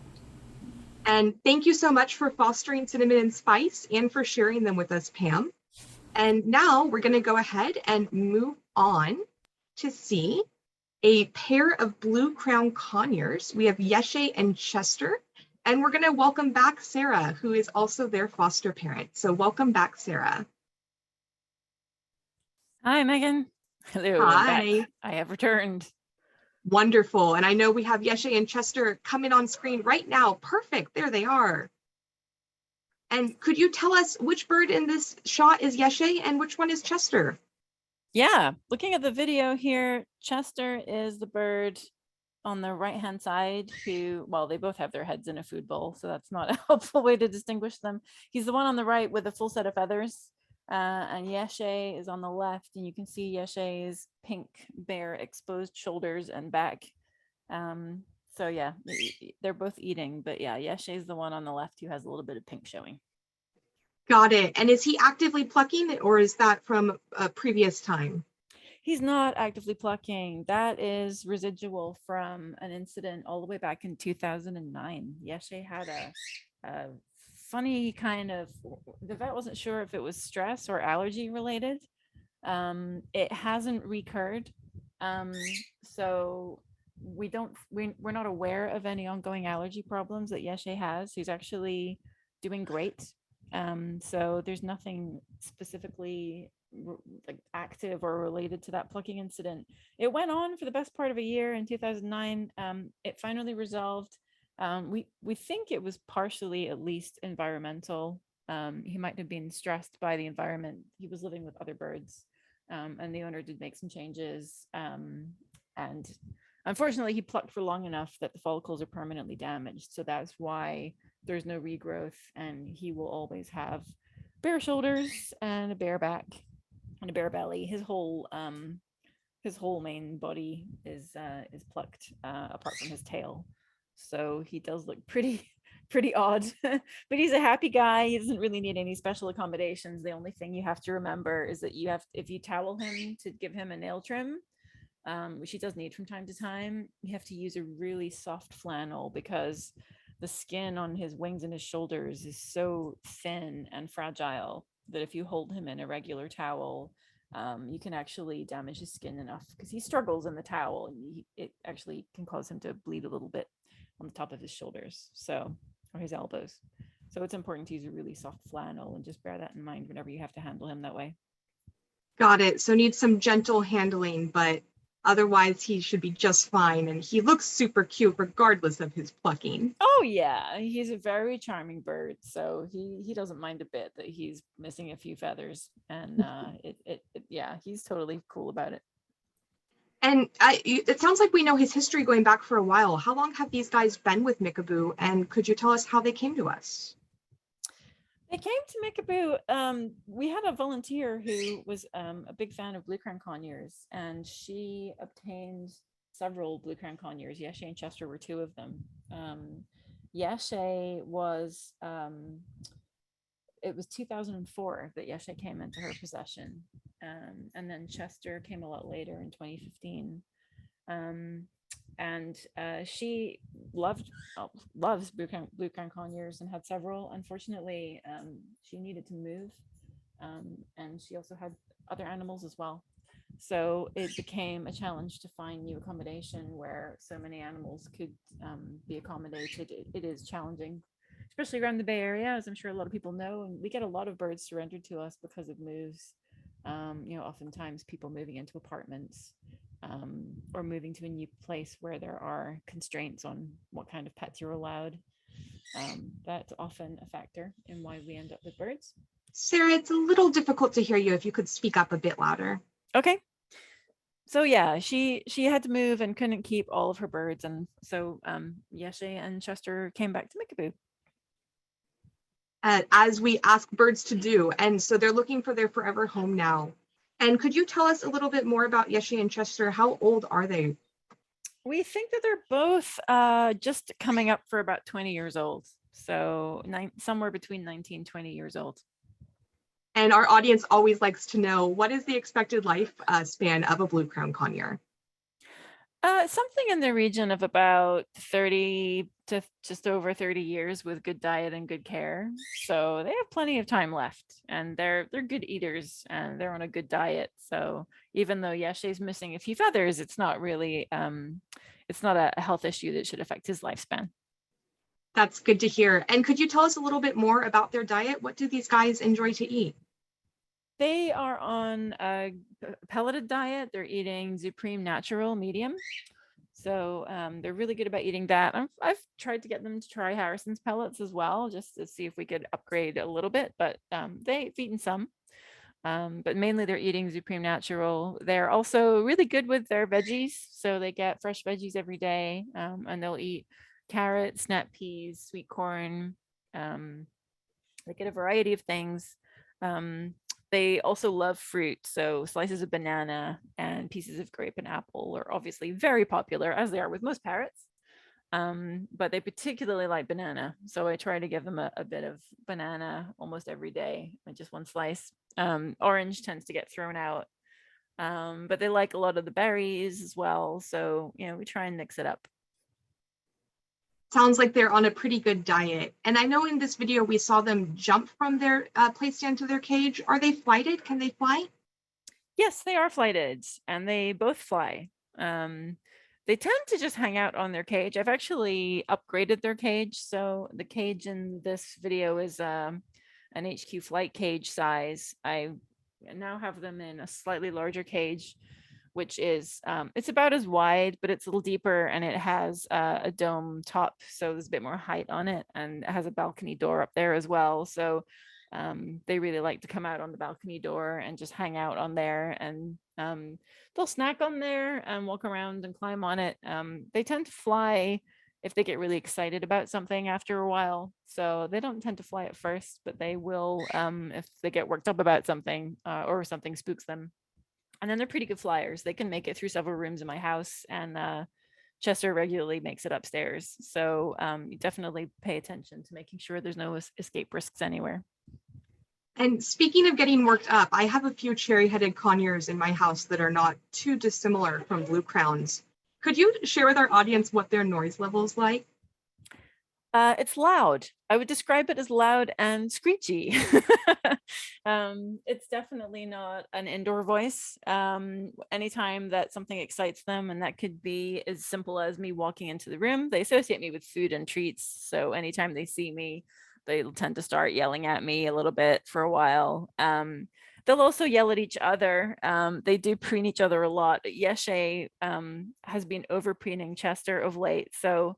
And thank you so much for fostering Cinnamon and Spice and for sharing them with us, Pam. And now we're going to go ahead and move on to see a pair of blue crown conures. We have Yeshe and Chester, and we're going to welcome back Sarah, who is also their foster parent. So welcome back, Sarah. Hi, Megan. Hello. Hi. I'm back. I have returned. Wonderful. And I know we have Yeshe and Chester coming on screen right now. Perfect. There they are. And could you tell us which bird in this shot is Yeshe and which one is Chester? Yeah, looking at the video here, Chester is the bird on the right-hand side who, well, they both have their heads in a food bowl, so that's not a helpful way to distinguish them. He's the one on the right with a full set of feathers, and Yeshe is on the left, and you can see Yeshe's pink, bare, exposed shoulders and back. So yeah, they're both eating, but yeah, Yeshe is the one on the left who has a little bit of pink showing. Got it. And is he actively plucking it, or is that from a previous time? He's not actively plucking. That is residual from an incident all the way back in 2009. Yeshe had a funny kind of, the vet wasn't sure if it was stress or allergy related. It hasn't recurred. So we're not aware of any ongoing allergy problems that Yeshe has. He's actually doing great. So there's nothing specifically like active or related to that plucking incident. It went on for the best part of a year in 2009. It finally resolved. We think it was partially at least environmental. He might have been stressed by the environment. He was living with other birds, and the owner did make some changes. And unfortunately, he plucked for long enough that the follicles are permanently damaged. So that's why there's no regrowth, and he will always have bare shoulders and a bare back and a bare belly. His whole main body is plucked apart from his tail. So he does look pretty odd, but he's a happy guy. He doesn't really need any special accommodations. The only thing you have to remember is that if you towel him to give him a nail trim, which he does need from time to time, you have to use a really soft flannel because the skin on his wings and his shoulders is so thin and fragile that if you hold him in a regular towel, you can actually damage his skin enough because he struggles in the towel, and it actually can cause him to bleed a little bit on the top of his shoulders, or his elbows. So it's important to use a really soft flannel, and just bear that in mind whenever you have to handle him that way. Got it. So needs some gentle handling, but otherwise he should be just fine. And he looks super cute regardless of his plucking. Oh yeah, he's a very charming bird. So he doesn't mind a bit that he's missing a few feathers, and yeah, he's totally cool about it. And it sounds like we know his history going back for a while. How long have these guys been with Mickaboo? And could you tell us how they came to us? They came to Mickaboo. We had a volunteer who was a big fan of blue crown conures, and she obtained several blue crown conures. Yeshe and Chester were two of them. Yeshe was it was 2004 that Yeshe came into her possession. And then Chester came a lot later in 2015. And she loves blue crown conures and had several. Unfortunately, she needed to move, and she also had other animals as well. So it became a challenge to find new accommodation where so many animals could be accommodated. It is challenging, especially around the Bay Area, as I'm sure a lot of people know. And we get a lot of birds surrendered to us because of moves. Oftentimes people moving into apartments, or moving to a new place where there are constraints on what kind of pets you're allowed. That's often a factor in why we end up with birds. Sarah, it's a little difficult to hear you. If you could speak up a bit louder. Okay. So yeah, she had to move and couldn't keep all of her birds, and so Yeshe and Chester came back to Mickaboo. As we ask birds to do, and so they're looking for their forever home now. And could you tell us a little bit more about Yeshe and Chester? How old are they? We think that they're both just coming up for about 20 years old. So somewhere between 19, 20 years old. And our audience always likes to know, what is the expected life span of a blue crown conure? Something in the region of about 30 to just over 30 years with good diet and good care. So they have plenty of time left, and they're good eaters and they're on a good diet. So even though Yeshe's missing a few feathers, it's not really, it's not a health issue that should affect his lifespan. That's good to hear. And could you tell us a little bit more about their diet? What do these guys enjoy to eat? They are on a pelleted diet. They're eating Supreme Natural Medium. So they're really good about eating that. I've tried to get them to try Harrison's pellets as well, just to see if we could upgrade a little bit, but they've eaten some. But mainly they're eating Supreme Natural. They're also really good with their veggies. So they get fresh veggies every day, and they'll eat carrots, snap peas, sweet corn. They get a variety of things. They also love fruit, so slices of banana and pieces of grape and apple are obviously very popular, as they are with most parrots. But they particularly like banana, so I try to give them a bit of banana almost every day, like just one slice. Orange tends to get thrown out, but they like a lot of the berries as well, so we try and mix it up. Sounds like they're on a pretty good diet. And I know in this video we saw them jump from their play stand to their cage. Are they flighted? Can they fly? Yes, they are flighted, and they both fly. They tend to just hang out on their cage. I've actually upgraded their cage. So the cage in this video is an HQ flight cage size. I now have them in a slightly larger cage, which is it's about as wide, but it's a little deeper, and it has a dome top, so there's a bit more height on it, and it has a balcony door up there as well. So they really like to come out on the balcony door and just hang out on there, and they'll snack on there and walk around and climb on it. They tend to fly if they get really excited about something after a while, so they don't tend to fly at first, but they will if they get worked up about something or something spooks them. And then they're pretty good flyers. They can make it through several rooms in my house, and Chester regularly makes it upstairs. So you definitely pay attention to making sure there's no escape risks anywhere. And speaking of getting worked up, I have a few cherry-headed conures in my house that are not too dissimilar from blue crowns. Could you share with our audience what their noise level is like? It's loud. I would describe it as loud and screechy. It's definitely not an indoor voice. Anytime that something excites them, and that could be as simple as me walking into the room, they associate me with food and treats. So anytime they see me, they'll tend to start yelling at me a little bit for a while. They'll also yell at each other. They do preen each other a lot. Yeshe has been over preening Chester of late. So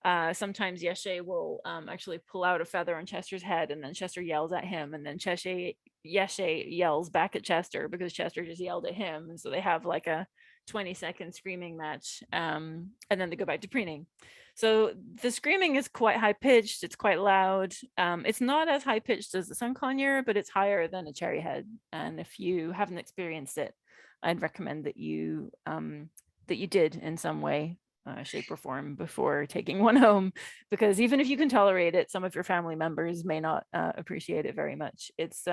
sometimes Yeshe will actually pull out a feather on Chester's head, and then Chester yells at him, and then Yeshe yells back at Chester because Chester just yelled at him. And so they have like a 20-second screaming match, and then they go back to preening. So the screaming is quite high pitched. It's quite loud. It's not as high pitched as the sun conure, but it's higher than a cherry head. And if you haven't experienced it, I'd recommend that you did in some way. shape or form before taking one home, because even if you can tolerate it, some of your family members may not appreciate it very much. It's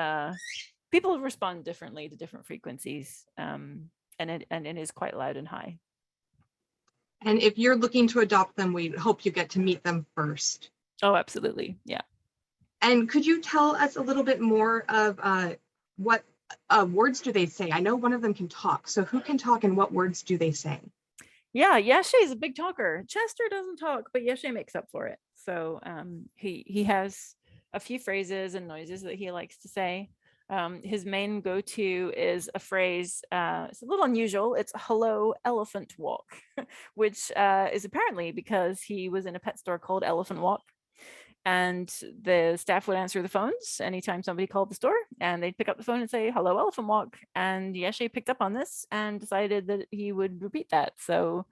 people respond differently to different frequencies, and it is quite loud and high. And if you're looking to adopt them, we hope you get to meet them first. Oh, absolutely. Yeah. And could you tell us a little bit more of what words do they say? I know one of them can talk. So who can talk and what words do they say? Yeah, Yeshe is a big talker. Chester doesn't talk, but Yeshe makes up for it. So he has a few phrases and noises that he likes to say. His main go-to is a phrase, it's a little unusual. It's hello elephant walk, which is apparently because he was in a pet store called Elephant Walk. And the staff would answer the phones anytime somebody called the store, and they'd pick up the phone and say, hello, Elephant Walk. And Yeshe picked up on this and decided that he would repeat that. So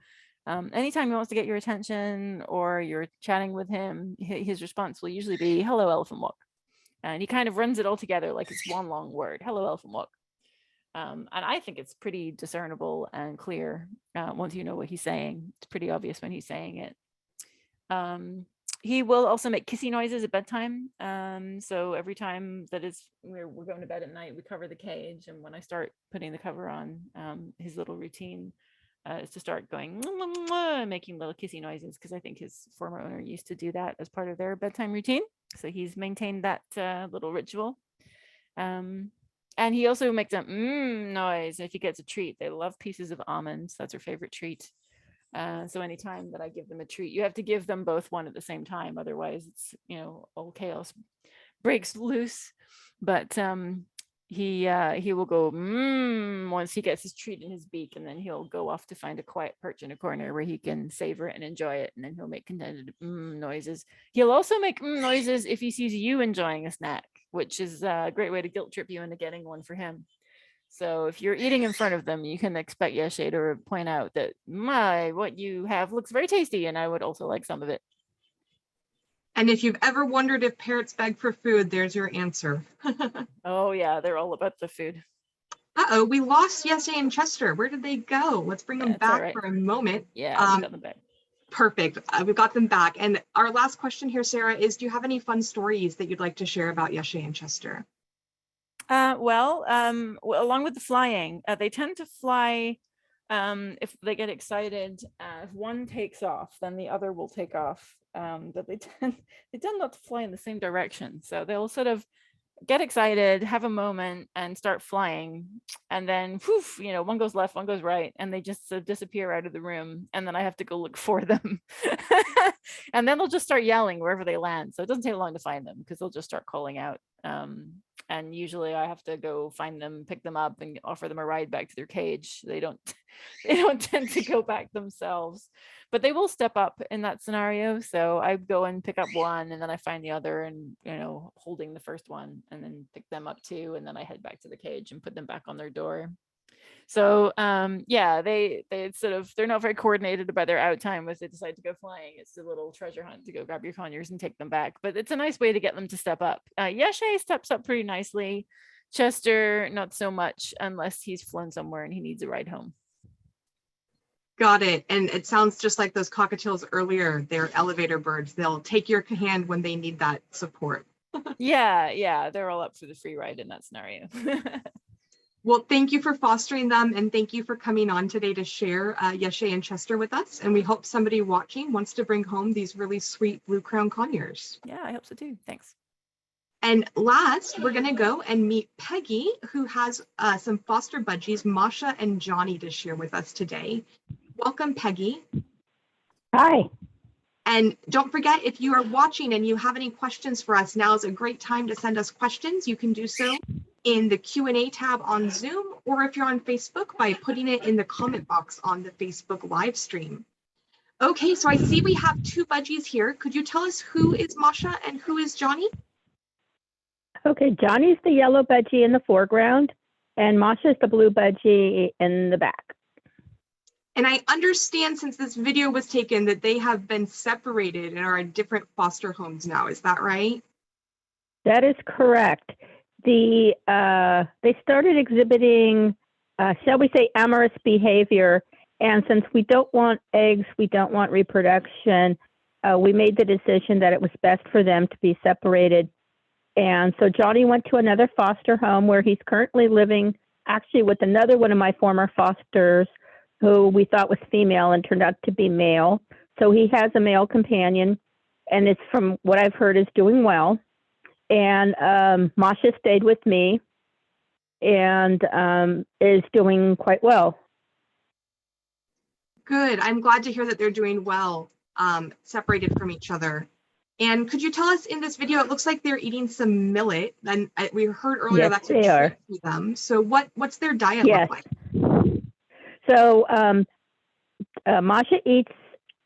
anytime he wants to get your attention or you're chatting with him, his response will usually be, hello, Elephant Walk. And he kind of runs it all together like it's one long word, hello, Elephant Walk. And I think it's pretty discernible and clear once you know what he's saying. It's pretty obvious when he's saying it. He will also make kissy noises at bedtime. So every time that we're going to bed at night, we cover the cage. And when I start putting the cover on, his little routine is to start going, mwah, mwah, making little kissy noises, because I think his former owner used to do that as part of their bedtime routine. So he's maintained that little ritual. And he also makes a noise if he gets a treat. They love pieces of almonds. That's her favorite treat. So anytime that I give them a treat, you have to give them both one at the same time. Otherwise, it's, all chaos breaks loose. But he will go once he gets his treat in his beak, and then he'll go off to find a quiet perch in a corner where he can savor it and enjoy it. And then he'll make contented noises. He'll also make noises if he sees you enjoying a snack, which is a great way to guilt trip you into getting one for him. So if you're eating in front of them, you can expect Yeshe to point out that what you have looks very tasty, and I would also like some of it. And if you've ever wondered if parrots beg for food, there's your answer. Oh yeah, they're all about the food. Uh-oh, we lost Yeshe and Chester. Where did they go? Let's bring them back right. for a moment. Yeah, we got them back. Perfect. We've got them back. And our last question here, Sarah, is do you have any fun stories that you'd like to share about Yeshe and Chester? Well, along with the flying, they tend to fly if they get excited. If one takes off, then the other will take off. But they tend not to fly in the same direction. So they'll sort of get excited, have a moment, and start flying. And then, poof, one goes left, one goes right, and they just sort of disappear out of the room. And then I have to go look for them. And then they'll just start yelling wherever they land. So it doesn't take long to find them, because they'll just start calling out. And usually I have to go find them, pick them up, and offer them a ride back to their cage. They don't tend to go back themselves, but they will step up in that scenario. So I go and pick up one, and then I find the other, and holding the first one, and then pick them up too, and then I head back to the cage and put them back on their door. So yeah, they're not very coordinated about their out time if they decide to go flying. It's a little treasure hunt to go grab your conures and take them back, but it's a nice way to get them to step up. Yeshe steps up pretty nicely. Chester, not so much, unless he's flown somewhere and he needs a ride home. Got it. And it sounds just like those cockatiels earlier. They're elevator birds. They'll take your hand when they need that support. Yeah, they're all up for the free ride in that scenario. Well, thank you for fostering them, and thank you for coming on today to share Yeshe and Chester with us. And we hope somebody watching wants to bring home these really sweet blue crown conures. Yeah, I hope so too. Thanks. And last, we're going to go and meet Peggy, who has some foster budgies, Masha and Johnny, to share with us today. Welcome, Peggy. Hi. And don't forget, if you are watching and you have any questions for us, now is a great time to send us questions. You can do so in the Q&A tab on Zoom, or if you're on Facebook, by putting it in the comment box on the Facebook live stream. Okay, so I see we have two budgies here. Could you tell us who is Masha and who is Johnny? Okay, Johnny's the yellow budgie in the foreground, and Masha's the blue budgie in the back. And I understand, since this video was taken, that they have been separated and are in different foster homes now. Is that right? That is correct. They started exhibiting, shall we say, amorous behavior And since we don't want eggs, we don't want reproduction, we made the decision that it was best for them to be separated. And so Johnny went to another foster home where he's currently living actually with another one of my former fosters who we thought was female and turned out to be male. So he has a male companion, and it's, from what I've heard, is doing well. And Masha stayed with me and is doing quite well. Good. I'm glad to hear that they're doing well, separated from each other. And could you tell us, in this video, it looks like they're eating some millet, and we heard earlier Yes, that's a they treat are. to them. So what's their diet Yes. look like? So Masha eats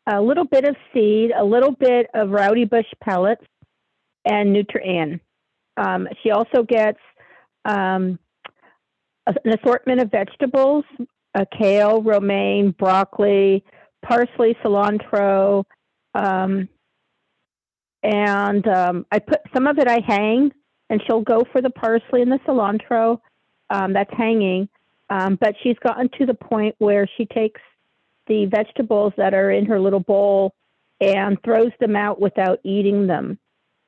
a little bit of seed, a little bit of rowdy bush pellets, and Nutri-N. She also gets an assortment of vegetables, kale, romaine, broccoli, parsley, cilantro, and I put some of it, I hang, and she'll go for the parsley and the cilantro that's hanging. But she's gotten to the point where she takes the vegetables that are in her little bowl and throws them out without eating them.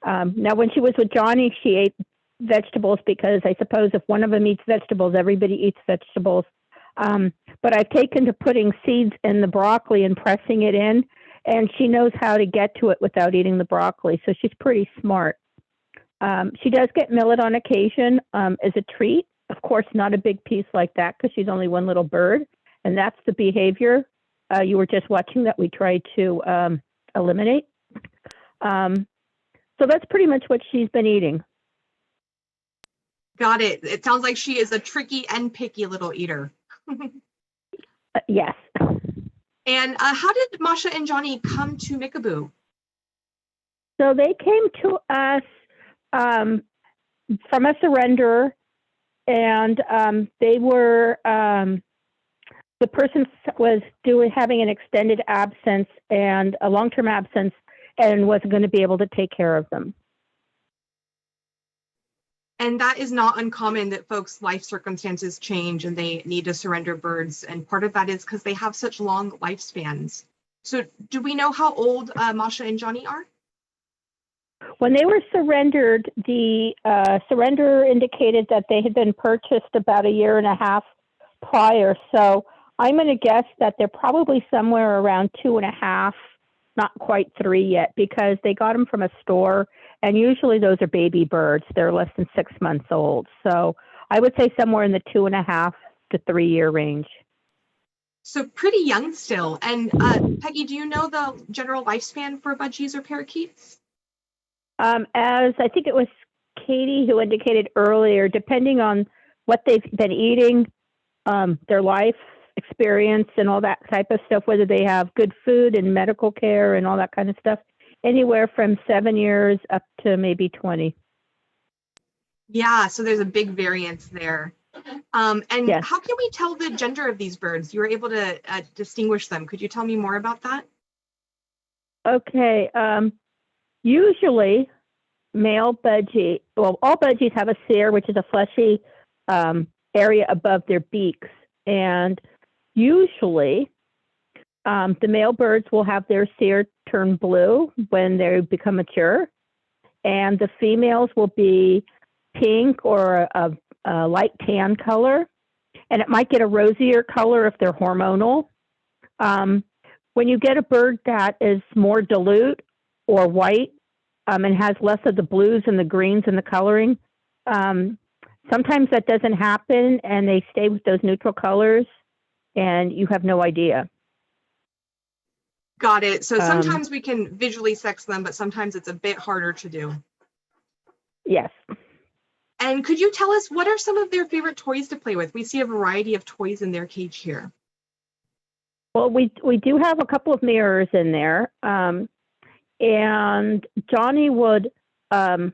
Now, when she was with Johnny, she ate vegetables because I suppose if one of them eats vegetables, everybody eats vegetables. But I've taken to putting seeds in the broccoli and pressing it in, and she knows how to get to it without eating the broccoli. So she's pretty smart. She does get millet on occasion as a treat. Of course, not a big piece like that because she's only one little bird. And that's the behavior you were just watching that we tried to eliminate. So that's pretty much what she's been eating. Got it. It sounds like she is a tricky and picky little eater. Yes. And how did Masha and Johnny come to Mickaboo? So they came to us from a surrender, and they were, the person was having an extended absence and a long-term absence and wasn't going to be able to take care of them. And that is not uncommon, that folks' life circumstances change and they need to surrender birds. And part of that is because they have such long lifespans. So do we know how old Masha and Johnny are? When they were surrendered, the surrender indicated that they had been purchased about 1.5 years prior. So I'm going to guess that they're probably somewhere around 2.5, not quite 3 yet, because they got them from a store. And usually those are baby birds. They're less than 6 months old. So I would say somewhere in the 2.5 to 3 year range. So pretty young still. And Peggy, do you know the general lifespan for budgies or parakeets? As I think it was Katie who indicated earlier, depending on what they've been eating, their life experience and all that type of stuff, whether they have good food and medical care and all that kind of stuff, anywhere from 7 years up to maybe 20. Yeah, so there's a big variance there. And Yes. How can we tell the gender of these birds? You were able to distinguish them. Could you tell me more about that? Okay. Usually, male budgie, well, all budgies have a cere, which is a fleshy area above their beaks. And usually, the male birds will have their cere turn blue when they become mature. And the females will be pink or a light tan color. And it might get a rosier color if they're hormonal. When you get a bird that is more dilute or white and has less of the blues and the greens and the coloring, sometimes that doesn't happen and they stay with those neutral colors and you have no idea. Got it. So sometimes we can visually sex them, but sometimes it's a bit harder to do. Yes. And could you tell us, what are some of their favorite toys to play with? We see a variety of toys in their cage here. Well, we do have a couple of mirrors in there. And Johnny would kind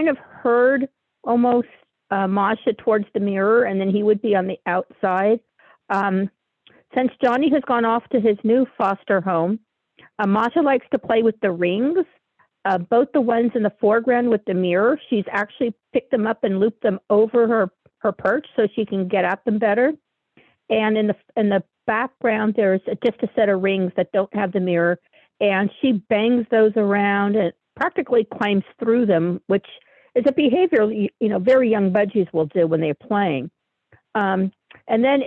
of herd almost Masha towards the mirror, and then he would be on the outside. Since Johnny has gone off to his new foster home, Masha likes to play with the rings, both the ones in the foreground with the mirror. She's actually picked them up and looped them over her perch so she can get at them better. And in the background, there's just a set of rings that don't have the mirror, and she bangs those around and practically climbs through them, which is a behavior very young budgies will do when they're playing. And then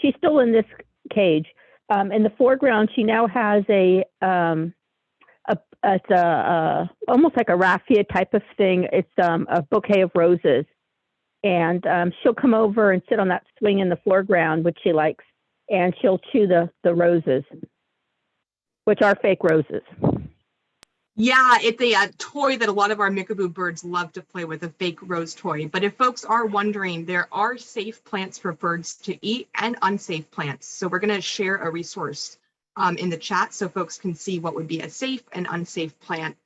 she's still in this cage. In the foreground, she now has it's almost like a raffia type of thing. It's a bouquet of roses. And she'll come over and sit on that swing in the foreground, which she likes, and she'll chew the roses, which are fake roses. Yeah, it's a toy that a lot of our Mickaboo birds love to play with, a fake rose toy. But if folks are wondering, there are safe plants for birds to eat and unsafe plants. So we're going to share a resource in the chat so folks can see what would be a safe and unsafe plant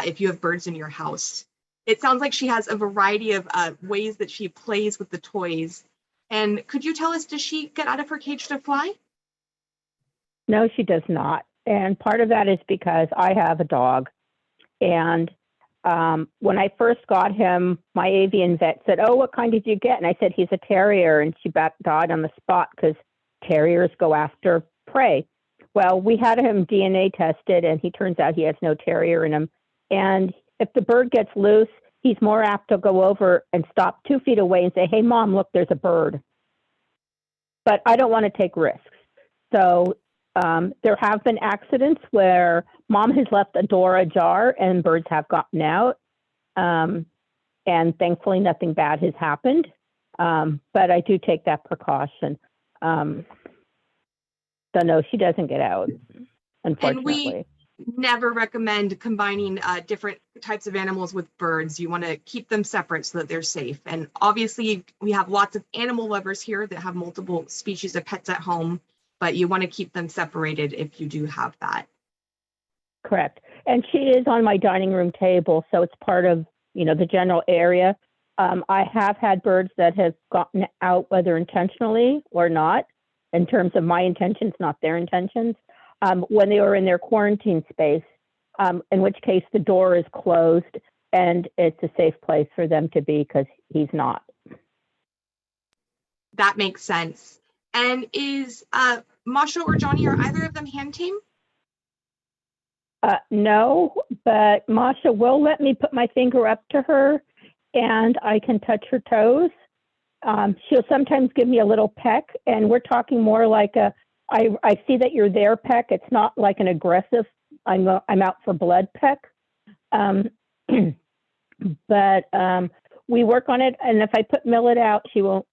if you have birds in your house. It sounds like she has a variety of ways that she plays with the toys. And could you tell us, does she get out of her cage to fly? No, she does not. And part of that is because I have a dog. And when I first got him, my avian vet said, "Oh, what kind did you get?" And I said, "He's a terrier." And she died on the spot because terriers go after prey. Well, we had him DNA tested, and he turns out he has no terrier in him. And if the bird gets loose, he's more apt to go over and stop 2 feet away and say, "Hey, Mom, look, there's a bird." But I don't want to take risks. So there have been accidents where Mom has left a door ajar and birds have gotten out. And thankfully, nothing bad has happened. But I do take that precaution. So no, she doesn't get out, unfortunately. And we never recommend combining different types of animals with birds. You want to keep them separate so that they're safe. And obviously, we have lots of animal lovers here that have multiple species of pets at home, but you want to keep them separated if you do have that. Correct. And she is on my dining room table, so it's part of, the general area. I have had birds that have gotten out, whether intentionally or not, in terms of my intentions, not their intentions, when they were in their quarantine space, in which case the door is closed and it's a safe place for them to be because he's not. That makes sense. And is Masha or Johnny, are either of them hand tame? No, but Masha will let me put my finger up to her and I can touch her toes. She'll sometimes give me a little peck, and we're talking more like I see that you're there peck. It's not like an aggressive, I'm out for blood peck. But we work on it, and if I put millet out, she'll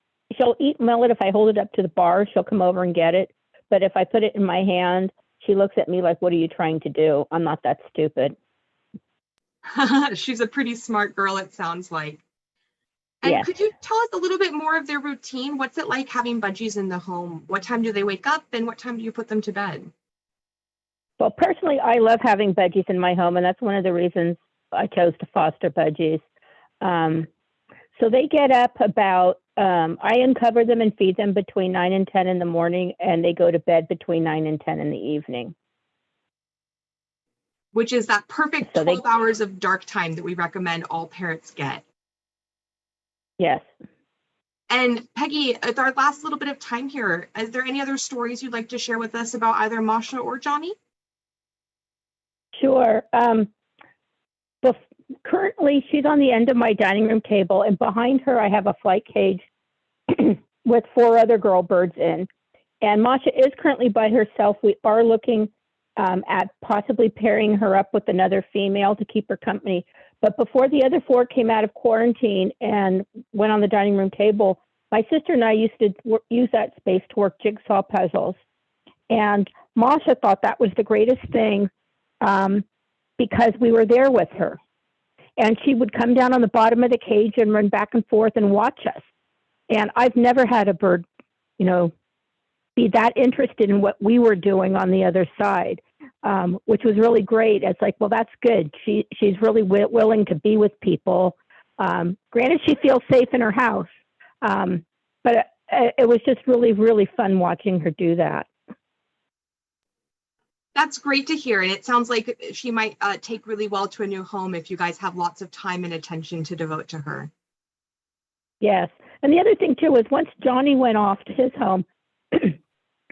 eat millet. If I hold it up to the bar, she'll come over and get it. But if I put it in my hand, she looks at me like, "What are you trying to do? I'm not that stupid." She's a pretty smart girl, it sounds like. And Yes. could you tell us a little bit more of their routine? What's it like having budgies in the home? What time do they wake up, and what time do you put them to bed? Well, personally, I love having budgies in my home, and that's one of the reasons I chose to foster budgies. So they get up about, I uncover them and feed them between 9 and 10 in the morning, and they go to bed between 9 and 10 in the evening. Which is that perfect So 12 hours of dark time that we recommend all parents get. Yes. And Peggy, at our last little bit of time here, is there any other stories you'd like to share with us about either Masha or Johnny? Sure. Currently, she's on the end of my dining room table, and behind her, I have a flight cage with 4 other girl birds in. And Masha is currently by herself. We are looking at possibly pairing her up with another female to keep her company. But before the other 4 came out of quarantine and went on the dining room table, my sister and I used to use that space to work jigsaw puzzles. And Masha thought that was the greatest thing because we were there with her. And she would come down on the bottom of the cage and run back and forth and watch us. And I've never had a bird, be that interested in what we were doing on the other side, which was really great. It's like, well, that's good. She's really willing to be with people. Granted, she feels safe in her house, but it was just really, really fun watching her do that. That's great to hear. And it sounds like she might take really well to a new home if you guys have lots of time and attention to devote to her. Yes. And the other thing too is once Johnny went off to his home,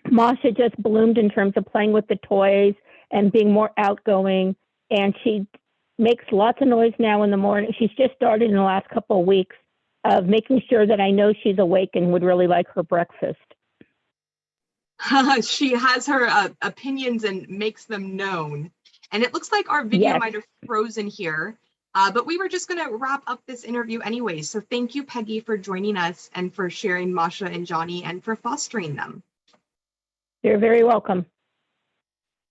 Masha just bloomed in terms of playing with the toys and being more outgoing. And she makes lots of noise now in the morning. She's just started in the last couple of weeks of making sure that I know she's awake and would really like her breakfast. She has her opinions and makes them known. And it looks like our video Yes. might have frozen here, but we were just going to wrap up this interview anyway. So thank you, Peggy, for joining us and for sharing Masha and Johnny and for fostering them. You're very welcome.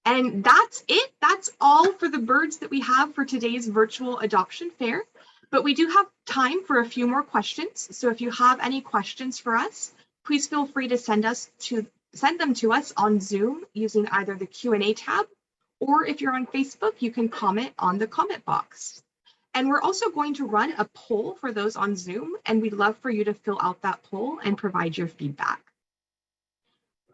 And that's it. That's all for the birds that we have for today's virtual adoption fair. But we do have time for a few more questions. So if you have any questions for us, please feel free to send them to us on Zoom using either the Q&A tab, or if you're on Facebook, you can comment on the comment box. And we're also going to run a poll for those on Zoom, and we'd love for you to fill out that poll and provide your feedback.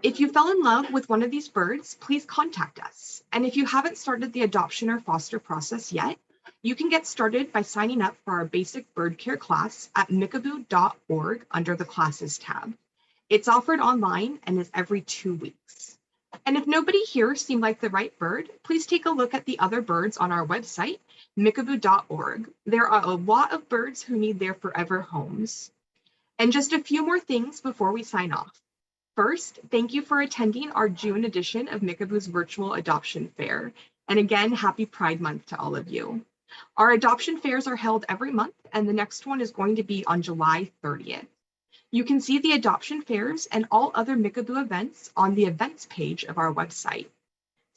If you fell in love with one of these birds, please contact us. And if you haven't started the adoption or foster process yet, you can get started by signing up for our basic bird care class at mickaboo.org under the classes tab. It's offered online and is every 2 weeks. And if nobody here seemed like the right bird, please take a look at the other birds on our website, mickaboo.org. There are a lot of birds who need their forever homes. And just a few more things before we sign off. First, thank you for attending our June edition of Mickaboo's virtual adoption fair. And again, happy Pride Month to all of you. Our adoption fairs are held every month, and the next one is going to be on July 30th. You can see the adoption fairs and all other Mickaboo events on the events page of our website.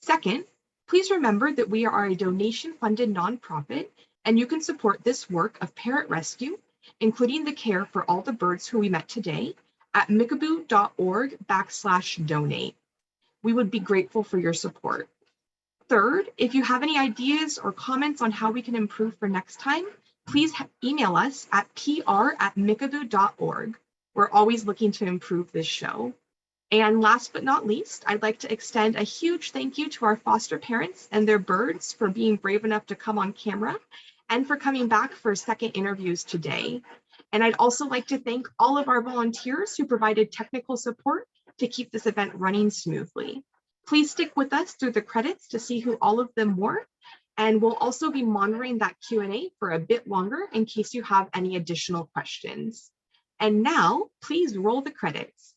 Second, please remember that we are a donation-funded nonprofit, and you can support this work of parrot rescue, including the care for all the birds who we met today, at mickaboo.org/donate. We would be grateful for your support. Third, if you have any ideas or comments on how we can improve for next time, please email us at pr@mickaboo.org. We're always looking to improve this show. And last but not least, I'd like to extend a huge thank you to our foster parents and their birds for being brave enough to come on camera and for coming back for second interviews today. And I'd also like to thank all of our volunteers who provided technical support to keep this event running smoothly. Please stick with us through the credits to see who all of them were. And we'll also be monitoring that Q&A for a bit longer in case you have any additional questions. And now, please roll the credits.